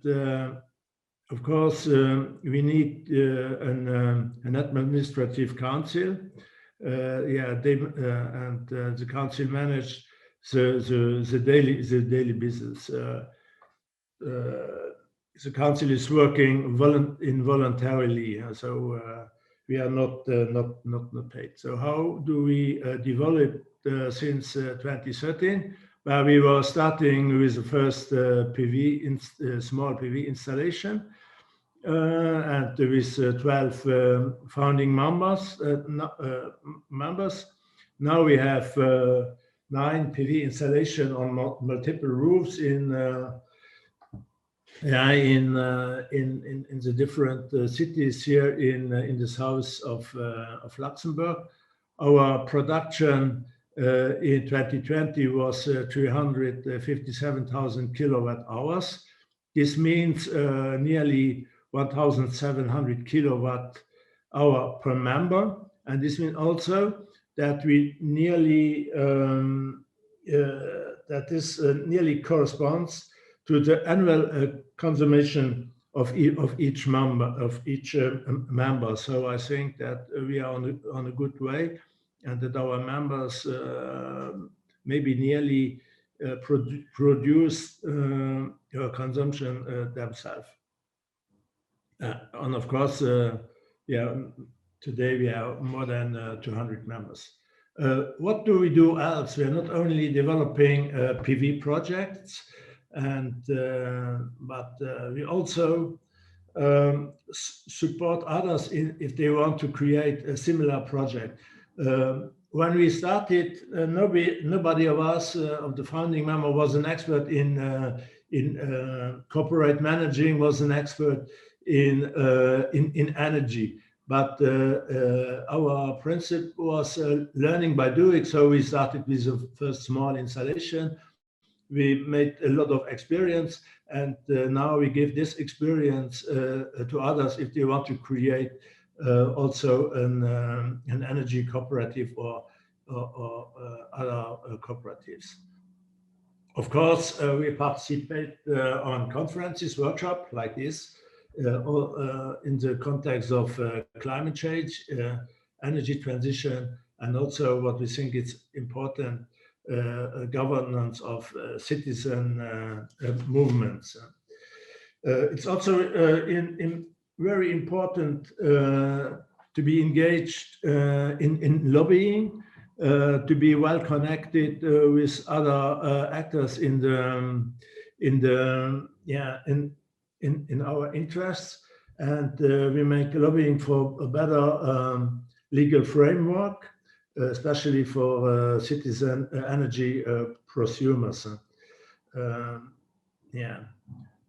of course we need an administrative council. The council manages the daily business. The council is working involuntarily, so we are not paid. So how do we develop since 2013? Well, we were starting with the first small PV installation, and with 12 founding members. Now we have 9 PV installation on multiple roofs in the different cities here in the south of Luxembourg. Our production in 2020 was 357,000 kilowatt hours. This means nearly 1,700 kilowatt hour per member, and this means also that we nearly nearly corresponds to the annual consumption of each member. So I think that we are on a good way, and that our members maybe nearly produce consumption themselves. And of course, today we have more than 200 members. What do we do else? We are not only developing PV projects, but we also support others if they want to create a similar project. When we started, nobody of us, of the founding member, was an expert in corporate managing, was an expert in energy. But our principle was learning by doing. So we started with the first small installation. We made a lot of experience, and now we give this experience to others if they want to create also an energy cooperative or other cooperatives. Of course, we participate on conferences, workshops like this, in the context of climate change, energy transition, and also what we think is important, governance of citizen movements. It's also very important to be engaged in lobbying, to be well connected with other actors in our interests, and we make lobbying for a better legal framework, especially for citizen energy prosumers.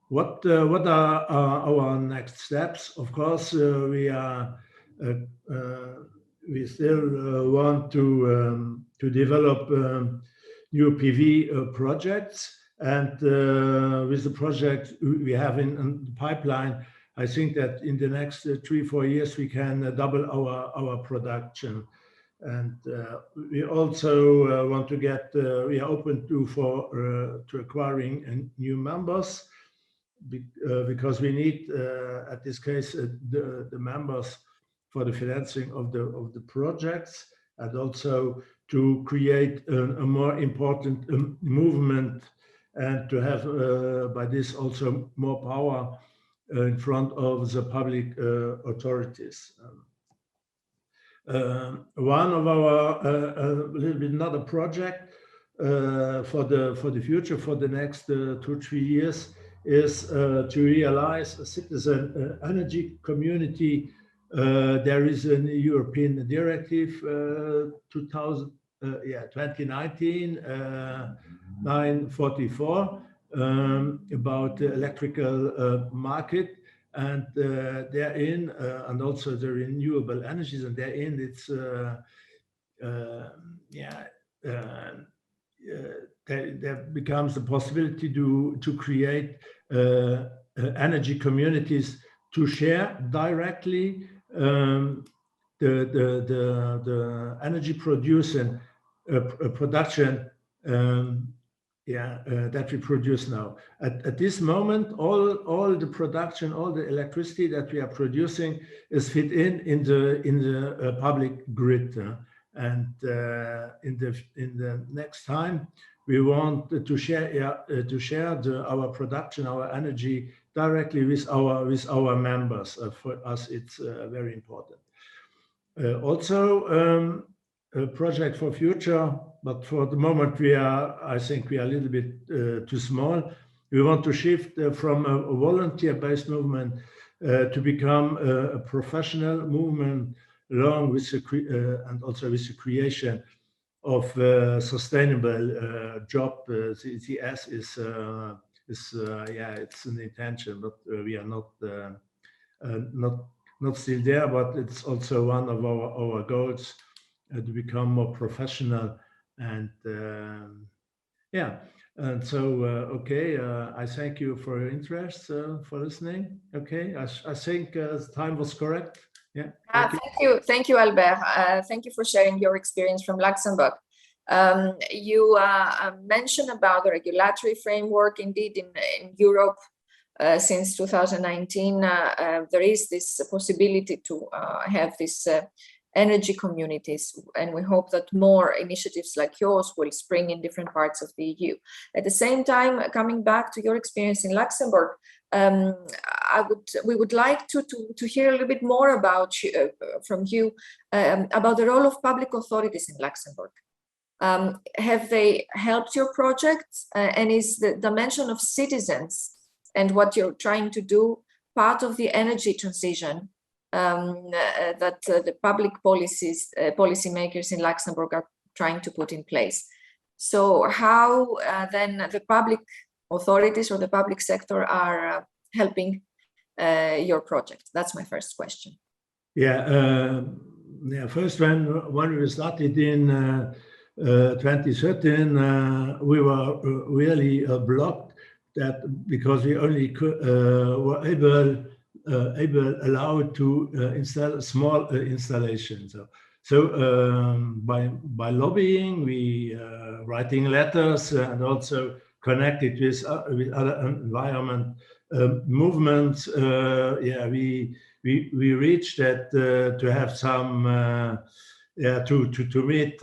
What are our next steps? Of course, we still want to develop new PV projects, and with the project we have in the pipeline, I think that in the next 3-4 years we can double our production. And we also want to get, we are open to acquiring new members, because we need, at this case, the members for the financing of the projects, and also to create a more important movement, and to have by this also more power in front of the public authorities. One of our little bit another project for the future, for the next 2-3 years, is to realize a citizen energy community. There is a European directive 2019 944 about the electrical market, and therein, and also the renewable energies, and therein it's there becomes the possibility to create energy communities to share directly the energy production that we produce now. At this moment, all the production, all the electricity that we are producing is fit in the public grid, and in the next time we want to share our production, our energy directly with our members. For us, it's very important. Also, a project for future, but for the moment I think we are a little bit too small. We want to shift from a volunteer-based movement to become a professional movement, along with and also with the creation of sustainable job. CCS is it's an intention, but we are not still there. But it's also one of our goals to become more professional, and and so okay. I thank you for your interest, for listening. Okay, I think time was correct. Yeah. Thank you, Albert. Thank you for sharing your experience from Luxembourg. You mentioned about the regulatory framework. Indeed, in Europe, since 2019, there is this possibility to have this energy communities, and we hope that more initiatives like yours will spring in different parts of the EU. At the same time, coming back to your experience in Luxembourg, we would like to hear a little bit more about from you about the role of public authorities in Luxembourg. Have they helped your project, and is the dimension of citizens and what you're trying to do part of the energy transition that the public policymakers in Luxembourg are trying to put in place? So how then the public authorities or the public sector are helping your project? That's my first question. First, when we started in 2013, we were really blocked, that because we only were allowed to install small installations. So by lobbying, we writing letters, and also connected with other environment movements. We reached that to have some to meet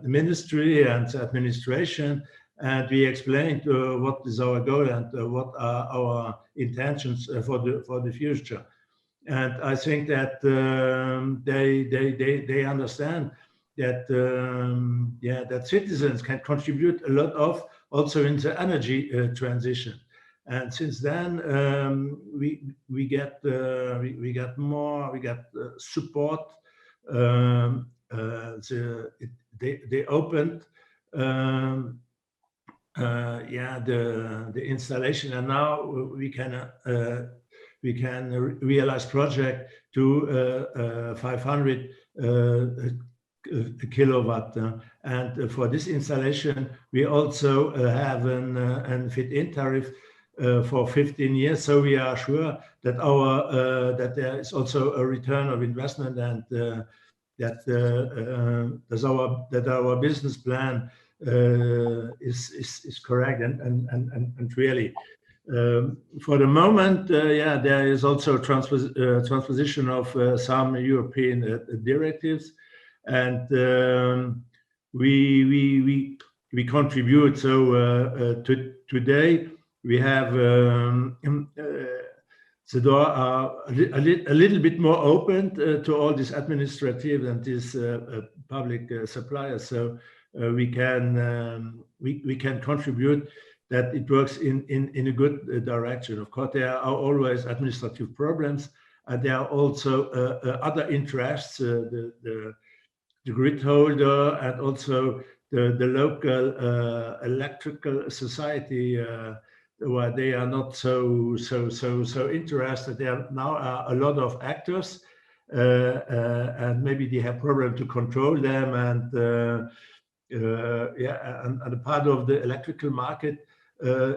ministry and administration, and we explained what is our goal and what are our intentions for the future. And I think that they understand that that citizens can contribute a lot of also in the energy transition. And since then we get support. They opened the installation, and now we can realize project to 500 kilowatt. And for this installation, we also have an fit-in tariff for 15 years. So we are sure that that there is also a return of investment, and that our business plan is correct, and really. For the moment, there is also transposition of some European directives, and we contribute. So today we have the door are a little bit more open to all these administrative and these public suppliers. So we can contribute that it works in a good direction. Of course, there are always administrative problems, and there are also other interests, the grid holder, and also the local electrical society. well, they are not so interested. There are now a lot of actors, and maybe they have problem to control them, and and a part of the electrical market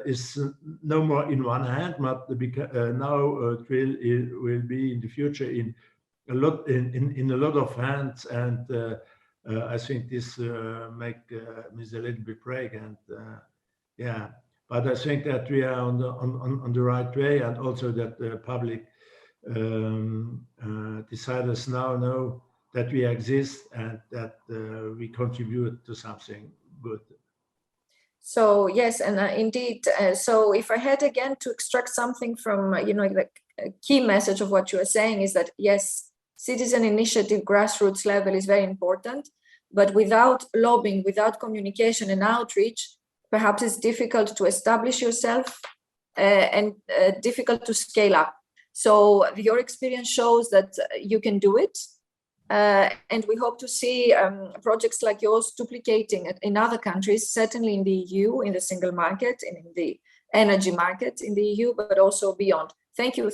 is no more in one hand, but now it will be in the future in a lot of hands, and I think this make me a little bit brave, and yeah. But I think that we are on the right way, and also that the public deciders now know that we exist and that we contribute to something good. So yes, and indeed. So if I had again to extract something from the key message of what you are saying is that yes, citizen initiative, grassroots level is very important, but without lobbying, without communication and outreach, perhaps it's difficult to establish yourself and difficult to scale up. So your experience shows that you can do it. And we hope to see projects like yours duplicating in other countries, certainly in the EU, in the single market, and in the energy market in the EU, but also beyond. Thank you,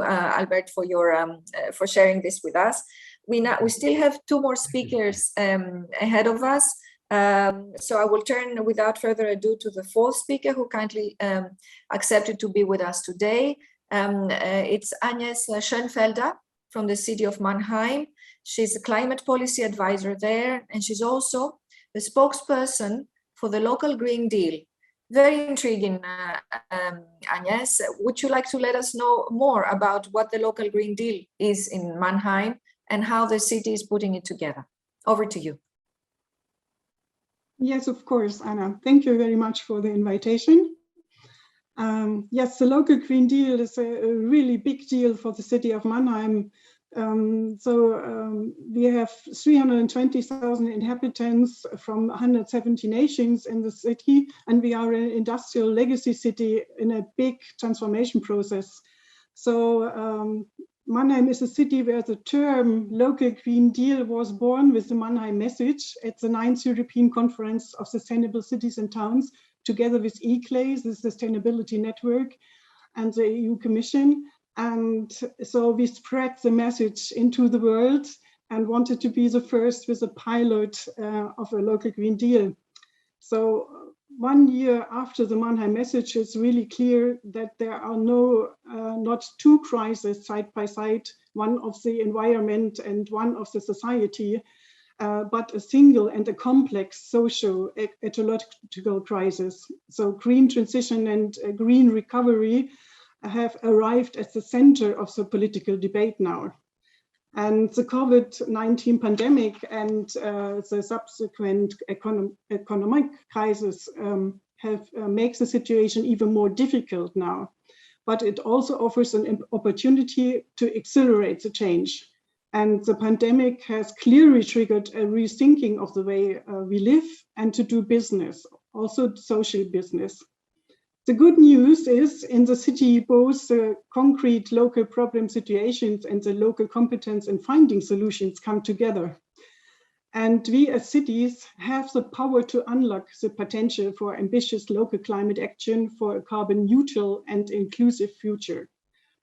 Albert, for your for sharing this with us. We still have 2 more speakers ahead of us. So I will turn without further ado to the 4th speaker who kindly accepted to be with us today. It's Agnes Schönfelder from the city of Mannheim. She's a climate policy advisor there, and she's also the spokesperson for the local Green Deal. Very intriguing, Agnes. Would you like to let us know more about what the local Green Deal is in Mannheim and how the city is putting it together? Over to you. Yes, of course, Anna. Thank you very much for the invitation. Yes, the local Green Deal is a really big deal for the city of Mannheim. We have 320,000 inhabitants from 170 nations in the city, and we are an industrial legacy city in a big transformation process. So Mannheim is a city where the term local Green Deal was born with the Mannheim message at the 9th European Conference of Sustainable Cities and Towns, together with ECLAIS, the Sustainability Network, and the EU Commission. And so we spread the message into the world and wanted to be the first with a pilot of a local Green Deal. So 1 year after the Mannheim message, it's really clear that there are not 2 crises side by side, one of the environment and one of the society, but a single and a complex socio-ecological crisis. So green transition and green recovery have arrived at the center of the political debate now. And the COVID-19 pandemic and the subsequent economic crisis makes the situation even more difficult now. But it also offers an opportunity to accelerate the change. And the pandemic has clearly triggered a rethinking of the way we live and to do business, also social business. The good news is in the city, both the concrete local problem situations and the local competence in finding solutions come together. And we as cities have the power to unlock the potential for ambitious local climate action for a carbon neutral and inclusive future.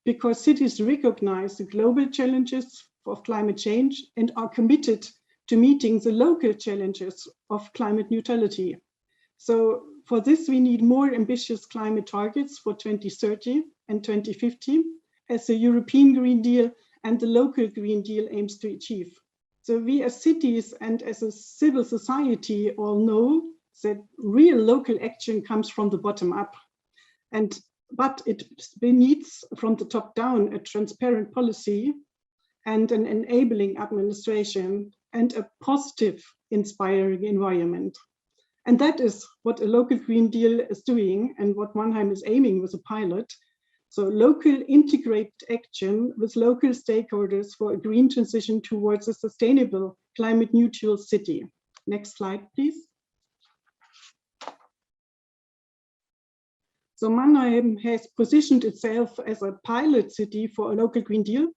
Because cities recognize the global challenges of climate change and are committed to meeting the local challenges of climate neutrality. So for this, we need more ambitious climate targets for 2030 and 2050, as the European Green Deal and the local Green Deal aims to achieve. So we as cities and as a civil society all know that real local action comes from the bottom up. But it needs from the top down a transparent policy and an enabling administration and a positive, inspiring environment. And that is what a local Green Deal is doing and what Mannheim is aiming with a pilot. So local integrated action with local stakeholders for a green transition towards a sustainable climate neutral city. Next slide, please. So Mannheim has positioned itself as a pilot city for a local Green Deal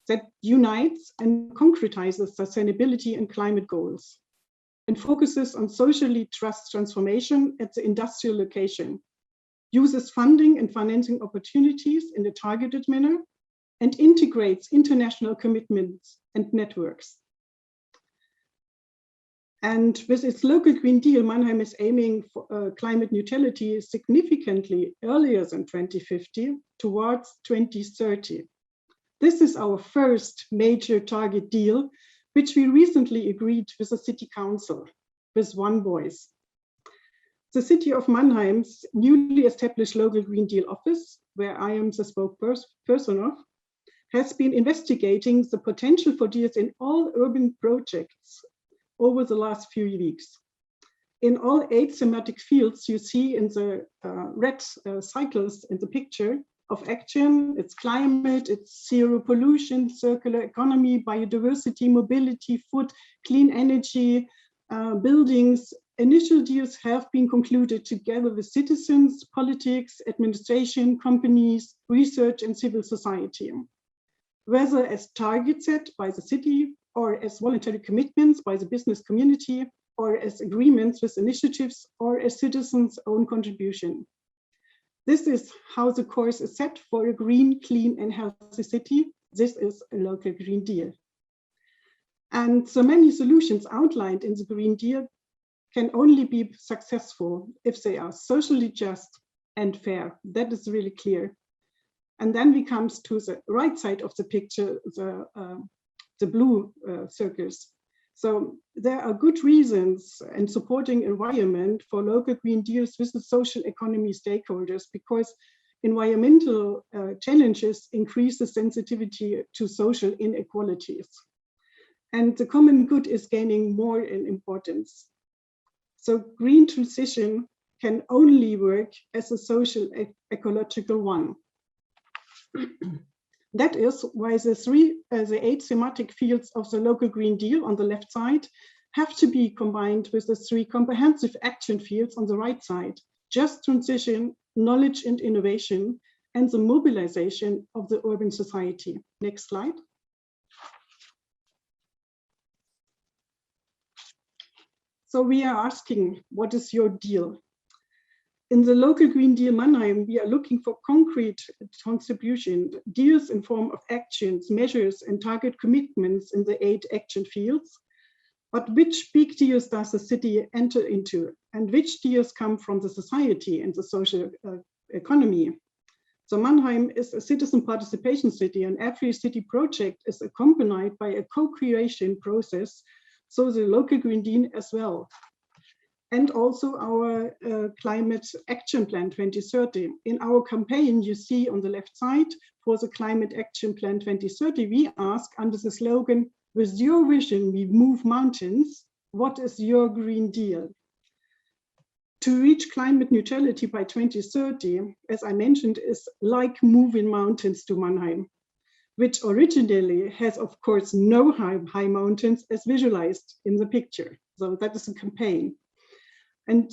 that unites and concretizes sustainability and climate goals, and focuses on socially just transformation at the industrial location. uses funding and financing opportunities in a targeted manner, and integrates international commitments and networks. And with its local Green Deal, Mannheim is aiming for climate neutrality significantly earlier than 2050 towards 2030. This is our first major target deal, which we recently agreed with the City Council with one voice. The City of Mannheim's newly established local Green Deal office, where I am the spokesperson of, has been investigating the potential for deals in all urban projects over the last few weeks. In all 8 thematic fields you see in the red cycles in the picture of action, it's climate, it's zero pollution, circular economy, biodiversity, mobility, food, clean energy, buildings. Initial deals have been concluded together with citizens, politics, administration, companies, research, and civil society. Whether as targets set by the city, or as voluntary commitments by the business community, or as agreements with initiatives, or as citizens' own contribution. This is how the course is set for a green, clean, and healthy city. This is a local Green Deal. And so many solutions outlined in the Green Deal can only be successful if they are socially just and fair. That is really clear. And then we come to the right side of the picture, the blue circles. So there are good reasons in supporting environment for local Green Deals with the social economy stakeholders, because environmental challenges increase the sensitivity to social inequalities. And the common good is gaining more in importance. So green transition can only work as a social ecological one. That is why the 8 thematic fields of the local Green Deal on the left side have to be combined with the 3 comprehensive action fields on the right side: just transition, knowledge and innovation, and the mobilization of the urban society. Next slide. So we are asking, what is your deal? In the local Green Deal Mannheim, we are looking for concrete contribution, deals in form of actions, measures, and target commitments in the 8 action fields. But which big deals does the city enter into? And which deals come from the society and the social economy? So Mannheim is a citizen participation city, and every city project is accompanied by a co-creation process, so the local Green Deal as well. And also our Climate Action Plan 2030. In our campaign, you see on the left side, for the Climate Action Plan 2030, we ask under the slogan, "With your vision, we move mountains. What is your Green Deal?" To reach climate neutrality by 2030, as I mentioned, is like moving mountains to Mannheim, which originally has, of course, no high mountains as visualized in the picture. So that is a campaign. And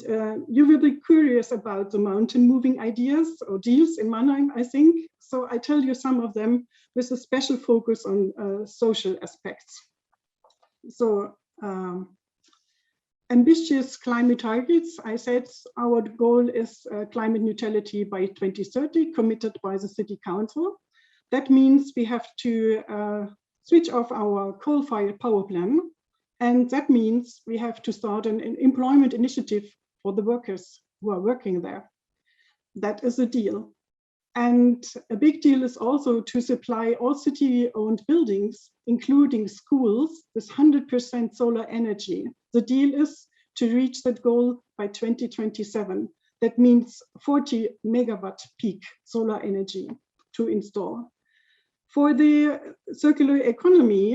you will be curious about the mountain moving ideas or deals in Mannheim, I think. So I tell you some of them with a special focus on social aspects. So ambitious climate targets. I said our goal is climate neutrality by 2030, committed by the City Council. That means we have to switch off our coal-fired power plant. And that means we have to start an employment initiative for the workers who are working there. That is a deal. And a big deal is also to supply all city-owned buildings, including schools, with 100% solar energy. The deal is to reach that goal by 2027. That means 40 megawatt peak solar energy to install. For the circular economy,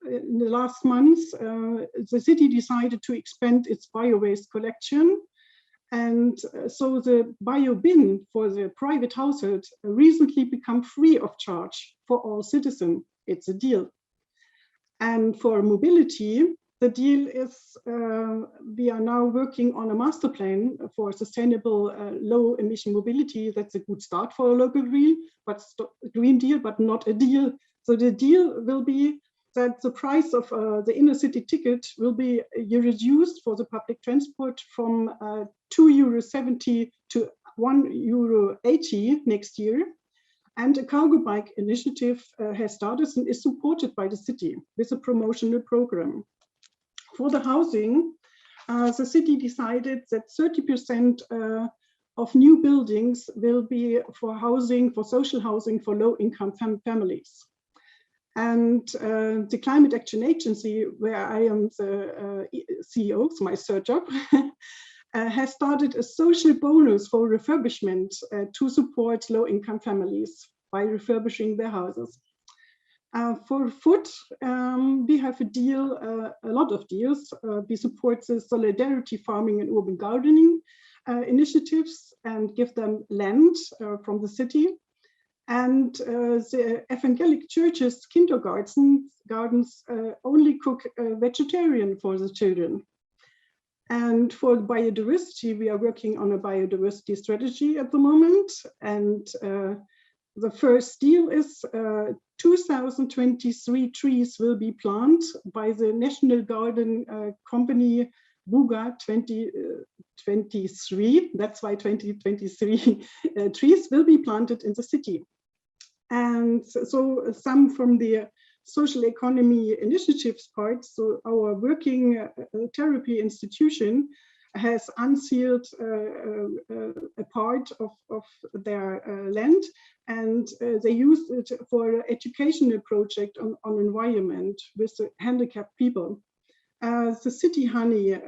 in the last months, the city decided to expand its bio-waste collection. And so the bio bin for the private household recently become free of charge for all citizens. It's a deal. And for mobility, the deal is we are now working on a master plan for sustainable low emission mobility. That's a good start for a local Green Deal, but not a deal. So the deal will be that the price of the inner city ticket will be reduced for the public transport from €2.70 to €1.80 next year. And a cargo bike initiative has started and is supported by the city with a promotional program. For the housing, the city decided that 30% of new buildings will be for housing, for social housing for low-income families. And the Climate Action Agency, where I am the CEO, it's my third job, has started a social bonus for refurbishment to support low-income families by refurbishing their houses. For food, we have a deal, a lot of deals. We support the solidarity farming and urban gardening initiatives and give them land from the city. And the evangelic churches' kindergardens only cook vegetarian for the children. And for biodiversity, we are working on a biodiversity strategy at the moment. And the first deal is 2023 trees will be planted by the National Garden Company Buga 2023. That's why 2023 trees will be planted in the city. And so some from the social economy initiatives part, so our working therapy institution has unsealed a part of their land, and they used it for an educational project on environment with handicapped people. The City Honey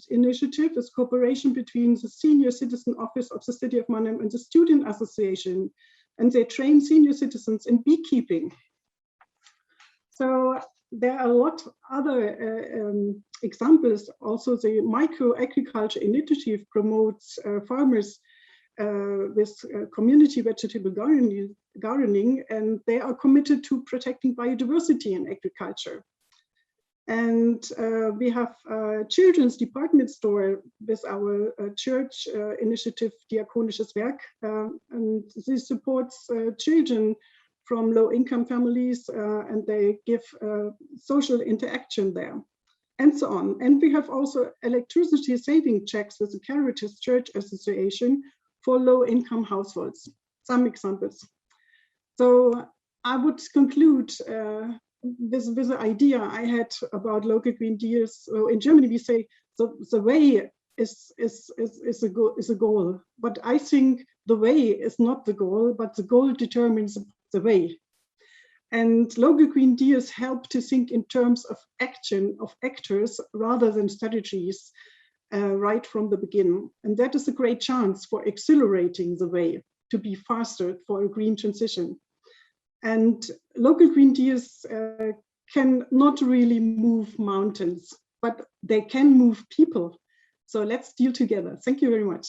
initiative is cooperation between the Senior Citizen Office of the City of Mannheim and the Student Association, and they train senior citizens in beekeeping. So there are a lot of other examples. Also, the micro-agriculture initiative promotes farmers with community vegetable gardening, and they are committed to protecting biodiversity in agriculture. And we have a children's department store with our church initiative, Diakonisches Werk, and this supports children from low-income families, and they give social interaction there, and so on. And we have also electricity saving checks with the Caritas Church Association for low-income households. Some examples. So I would conclude with the idea I had about local green deals. So in Germany, we say the way is a goal, but I think the way is not the goal, but the goal determines the way. And local green deals help to think in terms of action, of actors, rather than strategies right from the beginning. And that is a great chance for accelerating the way to be faster for a green transition. And local green deals can not really move mountains, but they can move people. So let's deal together. Thank you very much.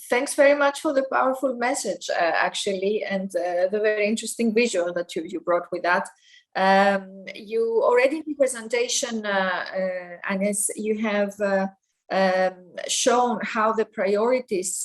Thanks very much for the powerful message, actually, and the very interesting visual that you brought with that. You already in the presentation, Agnes, you have shown how the priorities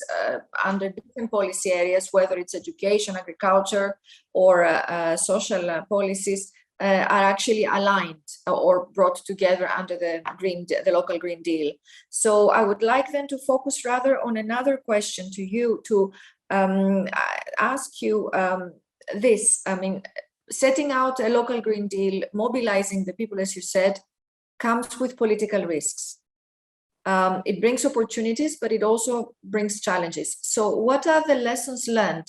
under different policy areas, whether it's education, agriculture, or social policies, are actually aligned or brought together under the local Green Deal. So I would like then to focus rather on another question to you, to ask you this. I mean, setting out a local Green Deal, mobilizing the people, as you said, comes with political risks. It brings opportunities, but it also brings challenges. So what are the lessons learned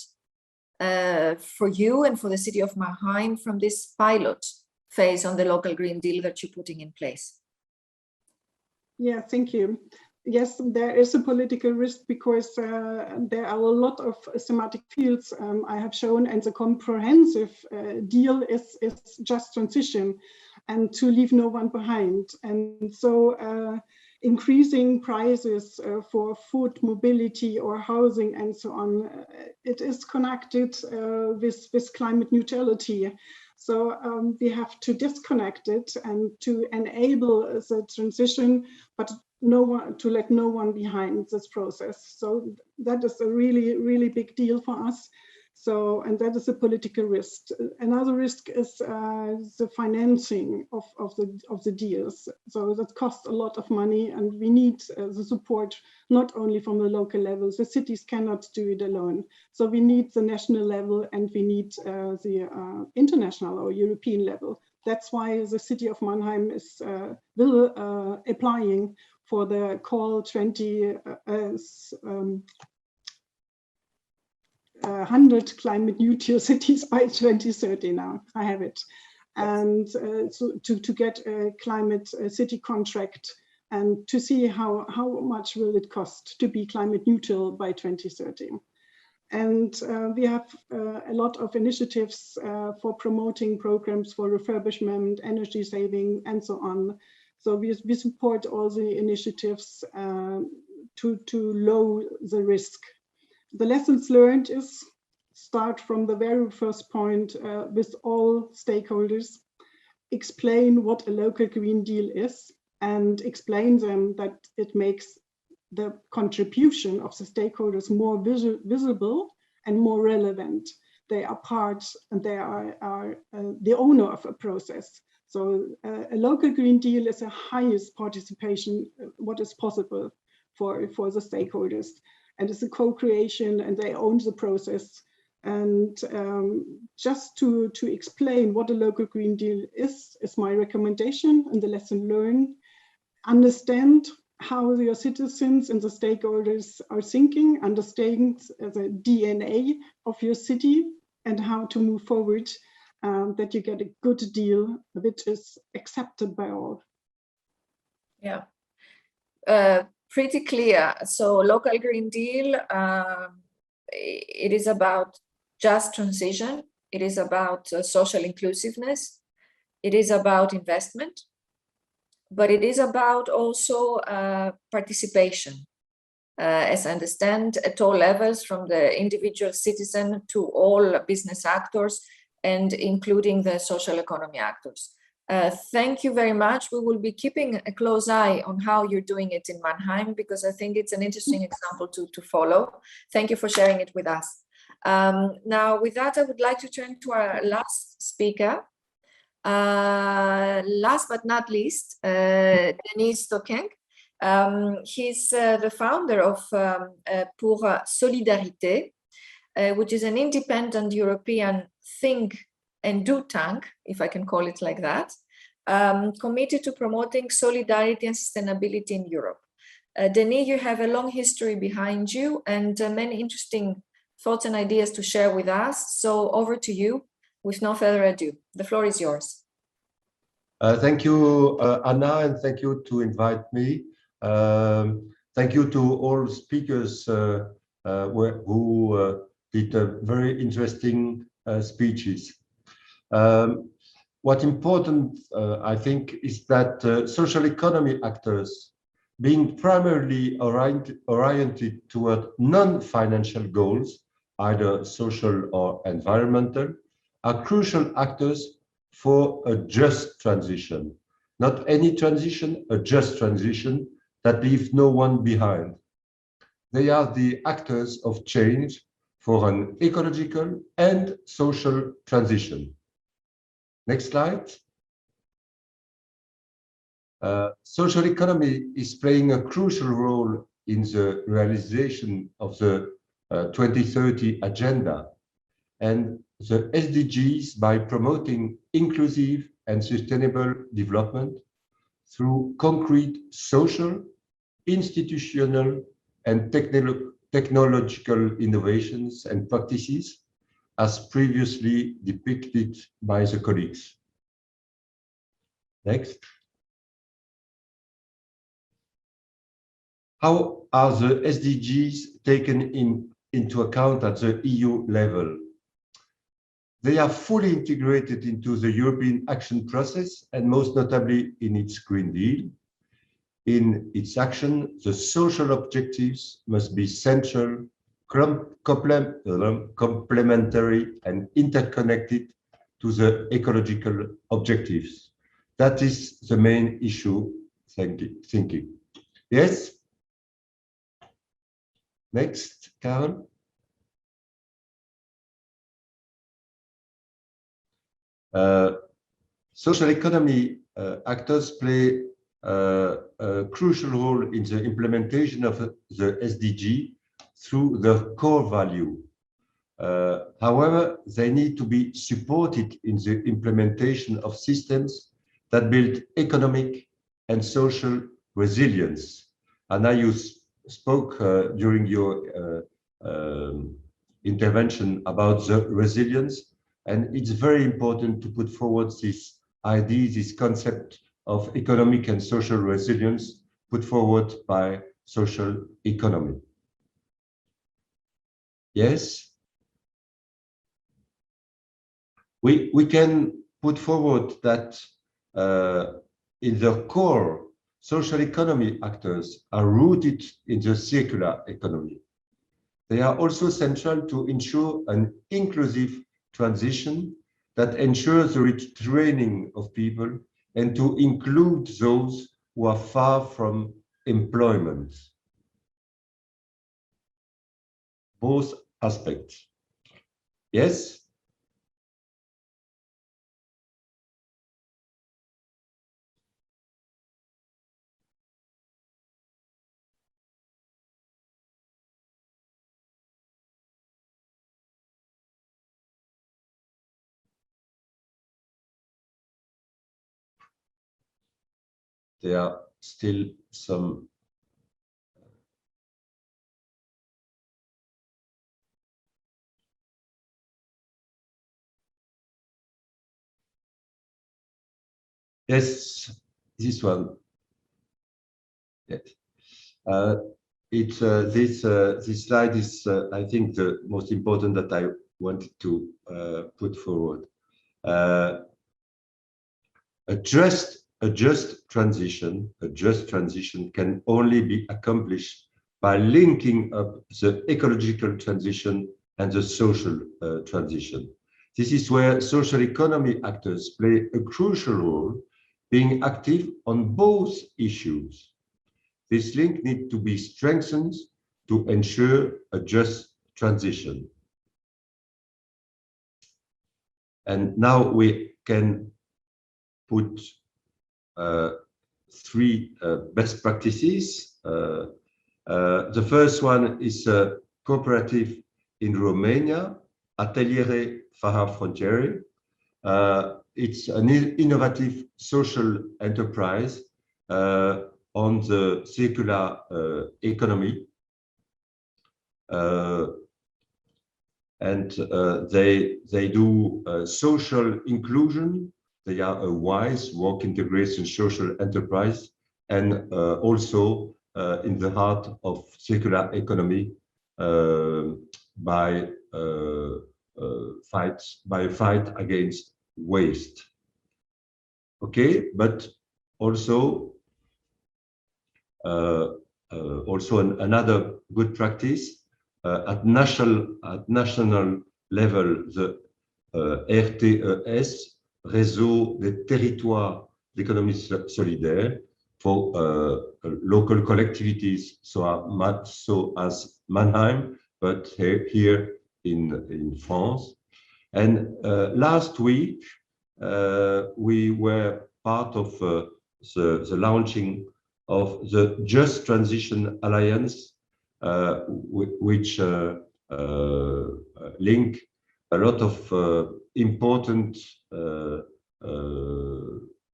for you and for the city of Mannheim from this pilot phase on the local Green Deal that you're putting in place? Yeah, thank you. Yes, there is a political risk because there are a lot of thematic fields I have shown, and the comprehensive deal is just transition and to leave no one behind. And so increasing prices for food, mobility, or housing, and so on, it is connected with climate neutrality. So we have to disconnect it and to enable the transition, but to let no one behind this process. So that is a really, really big deal for us. So, and that is a political risk. Another risk is the financing of the deals. So that costs a lot of money, and we need the support not only from the local level. The cities cannot do it alone. So we need the national level, and we need the international or European level. That's why the city of Mannheim is applying for the Call 100 climate neutral cities by 2030 now. I have it. And so to get a climate city contract and to see how much will it cost to be climate neutral by 2030. And we have a lot of initiatives for promoting programs for refurbishment, energy saving, and so on. So we support all the initiatives to lower the risk. The lessons learned is start from the very first point with all stakeholders, explain what a local Green Deal is, and explain them that it makes the contribution of the stakeholders more visible and more relevant. They are part and they are the owner of a process. So a local Green Deal is the highest participation, what is possible for the stakeholders. And it's a co-creation, and they own the process. And just to explain what a local Green Deal is my recommendation and the lesson learned. Understand how your citizens and the stakeholders are thinking, understand the DNA of your city and how to move forward, that you get a good deal which is accepted by all. Yeah. Pretty clear. So local Green Deal, it is about just transition. It is about social inclusiveness. It is about investment, but it is about also participation, as I understand, at all levels, from the individual citizen to all business actors, and including the social economy actors. Thank you very much. We will be keeping a close eye on how you're doing it in Mannheim, because I think it's an interesting example to follow. Thank you for sharing it with us. Now, with that, I would like to turn to our last speaker. Last but not least, Denis Stockeng. He's the founder of Pour Solidarité, which is an independent European think and do tank, if I can call it like that, committed to promoting solidarity and sustainability in Europe. Denis, you have a long history behind you and many interesting thoughts and ideas to share with us. So over to you. With no further ado, the floor is yours. Thank you, Anna, and thank you to invite me. Thank you to all speakers who did very interesting speeches. What's important, I think, is that social economy actors, being primarily oriented toward non-financial goals, either social or environmental, are crucial actors for a just transition. Not any transition, a just transition that leaves no one behind. They are the actors of change for an ecological and social transition. Next slide. Social economy is playing a crucial role in the realization of the 2030 agenda and the SDGs by promoting inclusive and sustainable development through concrete social, institutional, and technological innovations and practices, as previously depicted by the colleagues. Next. How are the SDGs taken into account at the EU level? They are fully integrated into the European action process, and most notably in its Green Deal. In its action, the social objectives must be central, complementary, and interconnected to the ecological objectives. That is the main issue thinking. Yes? Next, Karen. Social economy actors play a crucial role in the implementation of the SDG through their core value. However, they need to be supported in the implementation of systems that build economic and social resilience. And you spoke during your intervention about the resilience, and it's very important to put forward this idea, this concept of economic and social resilience put forward by social economy. Yes? We can put forward that in their core, social economy actors are rooted in the circular economy. They are also central to ensure an inclusive transition that ensures the retraining of people and to include those who are far from employment. Both aspects. Yes? There are still some yes, this one. Yes. This slide is, I think, the most important that I wanted to put forward. A just transition can only be accomplished by linking up the ecological transition and the social transition. This is where social economy actors play a crucial role, being active on both issues. This link needs to be strengthened to ensure a just transition. And now we can put three best practices. The first one is a cooperative in Romania, Ateliere Fără Frontiere. It's an innovative social enterprise on the circular economy. And they do social inclusion. They are a wise work integration social enterprise, and also in the heart of circular economy by fight against waste. Okay, but also another good practice at national level, the RTS, Réseau des territoires d'économie solidaire, for local collectivities, so as Mannheim, but here in France. And last week, we were part of the launching of the Just Transition Alliance, which link a lot of important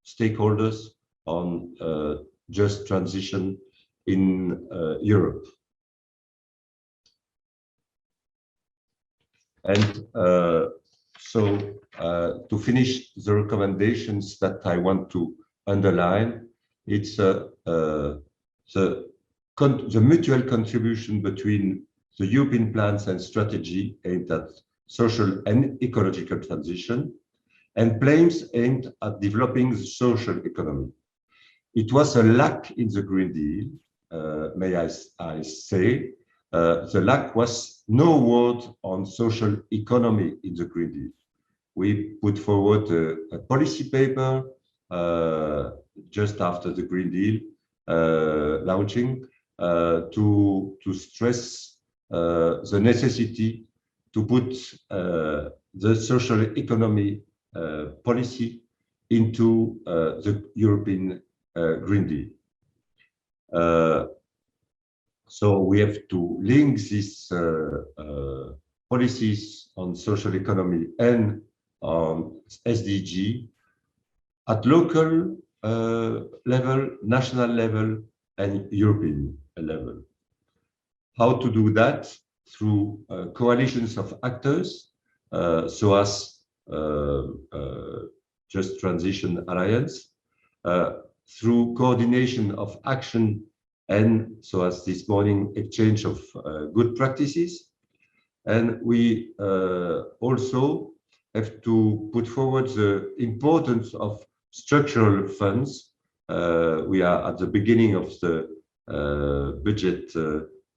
stakeholders on just transition in Europe. And so to finish the recommendations that I want to underline, it's the mutual contribution between the European plans and strategy aimed at social and ecological transition, and plans aimed at developing the social economy. It was a lack in the Green Deal, may I say. The lack was no word on social economy in the Green Deal. We put forward a policy paper just after the Green Deal launching to stress the necessity to put the social economy policy into the European Green Deal. So we have to link these policies on social economy and on SDG at local level, national level, and European level. How to do that? Through coalitions of actors, so as Just Transition Alliance, through coordination of action, and so as this morning, exchange of good practices. And we also have to put forward the importance of structural funds. We are at the beginning of the budget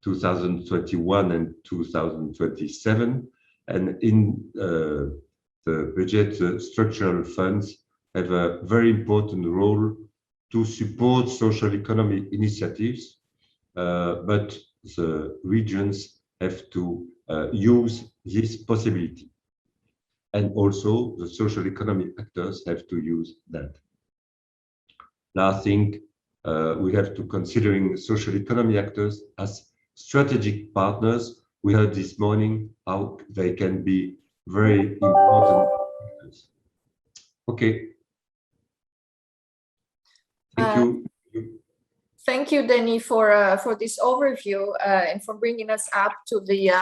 2021 and 2027, and in the budget, structural funds have a very important role to support social economy initiatives, but the regions have to use this possibility. And also the social economy actors have to use that. Last thing, we have to considering social economy actors as strategic partners. We heard this morning how they can be very important actors. Okay. Thank you. Thank you, Denis, for this overview and for bringing us up to the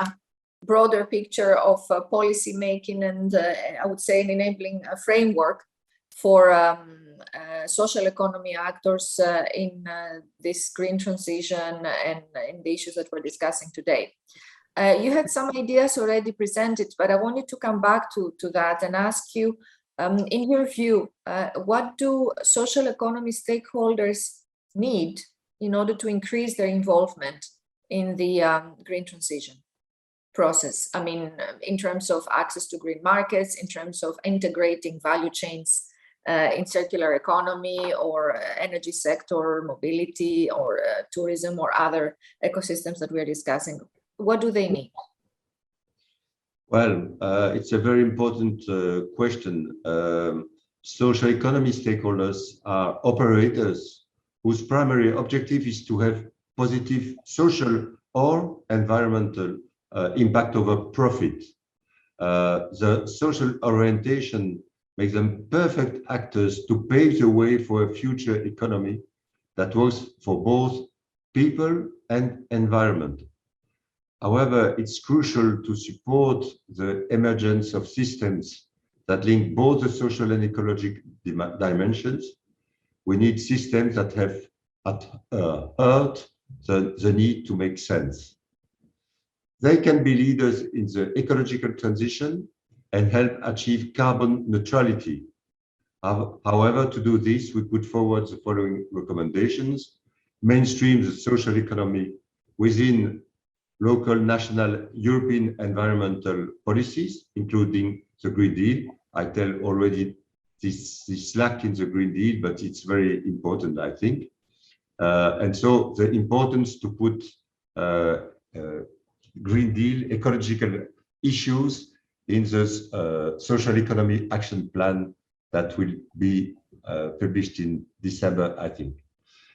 broader picture of policy making and I would say an enabling framework for social economy actors in this green transition and in the issues that we're discussing today. You had some ideas already presented, but I wanted to come back to that and ask you, in your view, what do social economy stakeholders need in order to increase their involvement in the green transition process? I mean, in terms of access to green markets, in terms of integrating value chains in circular economy or energy sector, mobility or tourism or other ecosystems that we're discussing. What do they need? Well, it's a very important question. Social economy stakeholders are operators whose primary objective is to have positive social or environmental impact over profit. The social orientation makes them perfect actors to pave the way for a future economy that works for both people and environment. However, it's crucial to support the emergence of systems that link both the social and ecological dimensions. We need systems that have at heart the need to make sense. They can be leaders in the ecological transition and help achieve carbon neutrality. However, to do this, we put forward the following recommendations: mainstream the social economy within local, national, European environmental policies, including the Green Deal. I tell already this lack in the Green Deal, but it's very important, I think. And so the importance to put Green Deal ecological issues in this social economy action plan that will be published in December, I think.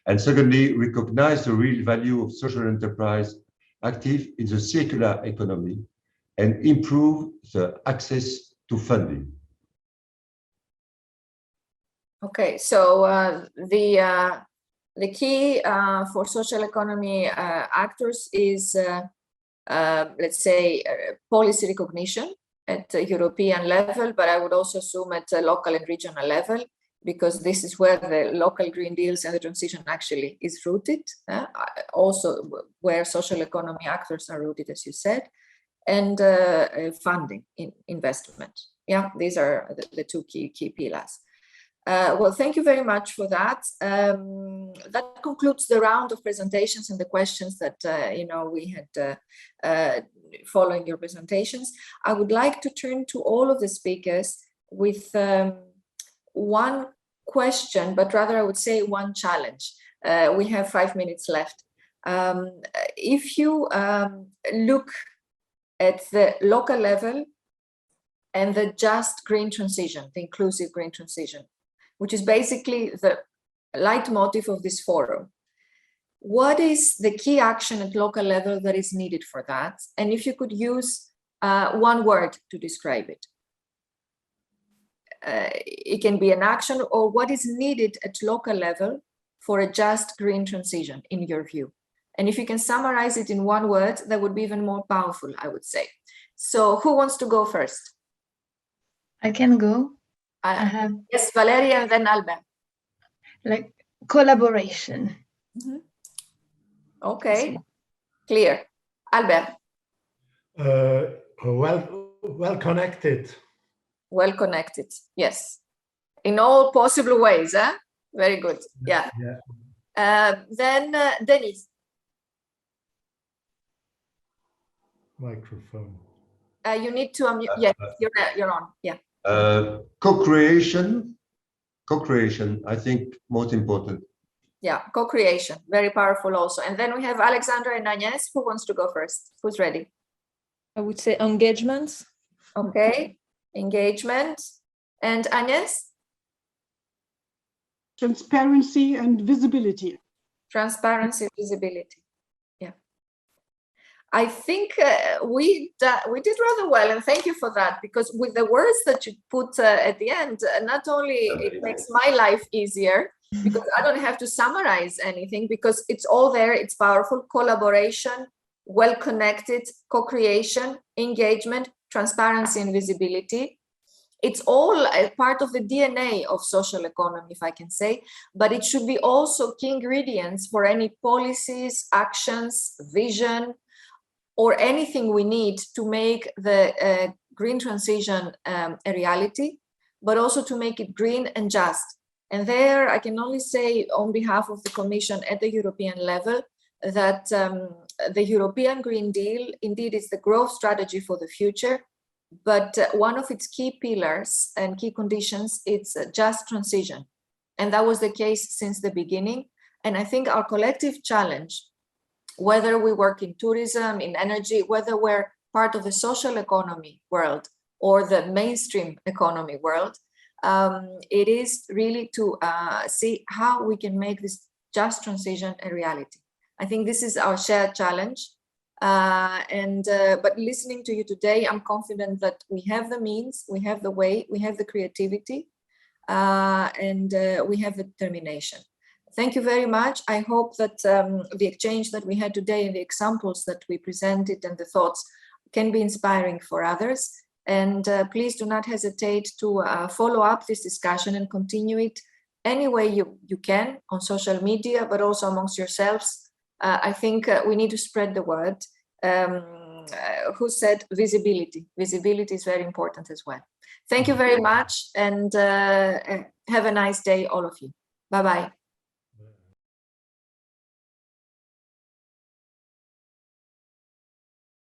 And secondly, recognize the real value of social enterprise active in the circular economy and improve the access to funding. Okay, so the key for social economy actors is, let's say, policy recognition at the European level, but I would also assume at a local and regional level, because this is where the local Green Deals and the transition actually is rooted, also where social economy actors are rooted, as you said, and funding, investment. Yeah, these are the two key pillars. Well, thank you very much for that. That concludes the round of presentations and the questions that we had following your presentations. I would like to turn to all of the speakers with one question, but rather I would say one challenge. We have 5 minutes left. If you look at the local level and the just green transition, the inclusive green transition, which is basically the leitmotif of this forum. What is the key action at local level that is needed for that? And if you could use one word to describe it. It can be an action, or what is needed at local level for a just green transition, in your view. And if you can summarize it in one word, that would be even more powerful, I would say. So who wants to go first? I can go. I have. Yes, Valeria, and then Albert. Like collaboration. Mm-hmm. Okay, clear. Albert. Well connected. Well connected, yes. In all possible ways, huh? Very good, yeah. Then Denise. Microphone. You need to unmute. Yes, you're on. Yeah. Co-creation, I think, most important. Yeah, co-creation, very powerful also. And then we have Alexandra and Agnes. Who wants to go first? Who's ready? I would say engagement. Okay, engagement. And Agnes? Transparency and visibility. Transparency, visibility. Yeah. I think we did rather well, and thank you for that, because with the words that you put at the end, not only it makes my life easier, because I don't have to summarize anything, because it's all there, it's powerful. Collaboration, well-connected, co-creation, engagement, transparency and visibility. It's all a part of the DNA of social economy, if I can say, but it should be also key ingredients for any policies, actions, vision, or anything we need to make the green transition a reality, but also to make it green and just. And there, I can only say on behalf of the Commission at the European level that the European Green Deal indeed is the growth strategy for the future, but one of its key pillars and key conditions, it's a just transition. And that was the case since the beginning. And I think our collective challenge, whether we work in tourism, in energy, whether we're part of the social economy world or the mainstream economy world, it is really to see how we can make this just transition a reality. I think this is our shared challenge. But listening to you today, I'm confident that we have the means, we have the way, we have the creativity, and we have the determination. Thank you very much. I hope that the exchange that we had today and the examples that we presented and the thoughts can be inspiring for others. And please do not hesitate to follow up this discussion and continue it any way you can on social media, but also amongst yourselves. I think we need to spread the word. Who said visibility? Visibility is very important as well. Thank you very much, and have a nice day, all of you. Bye-bye.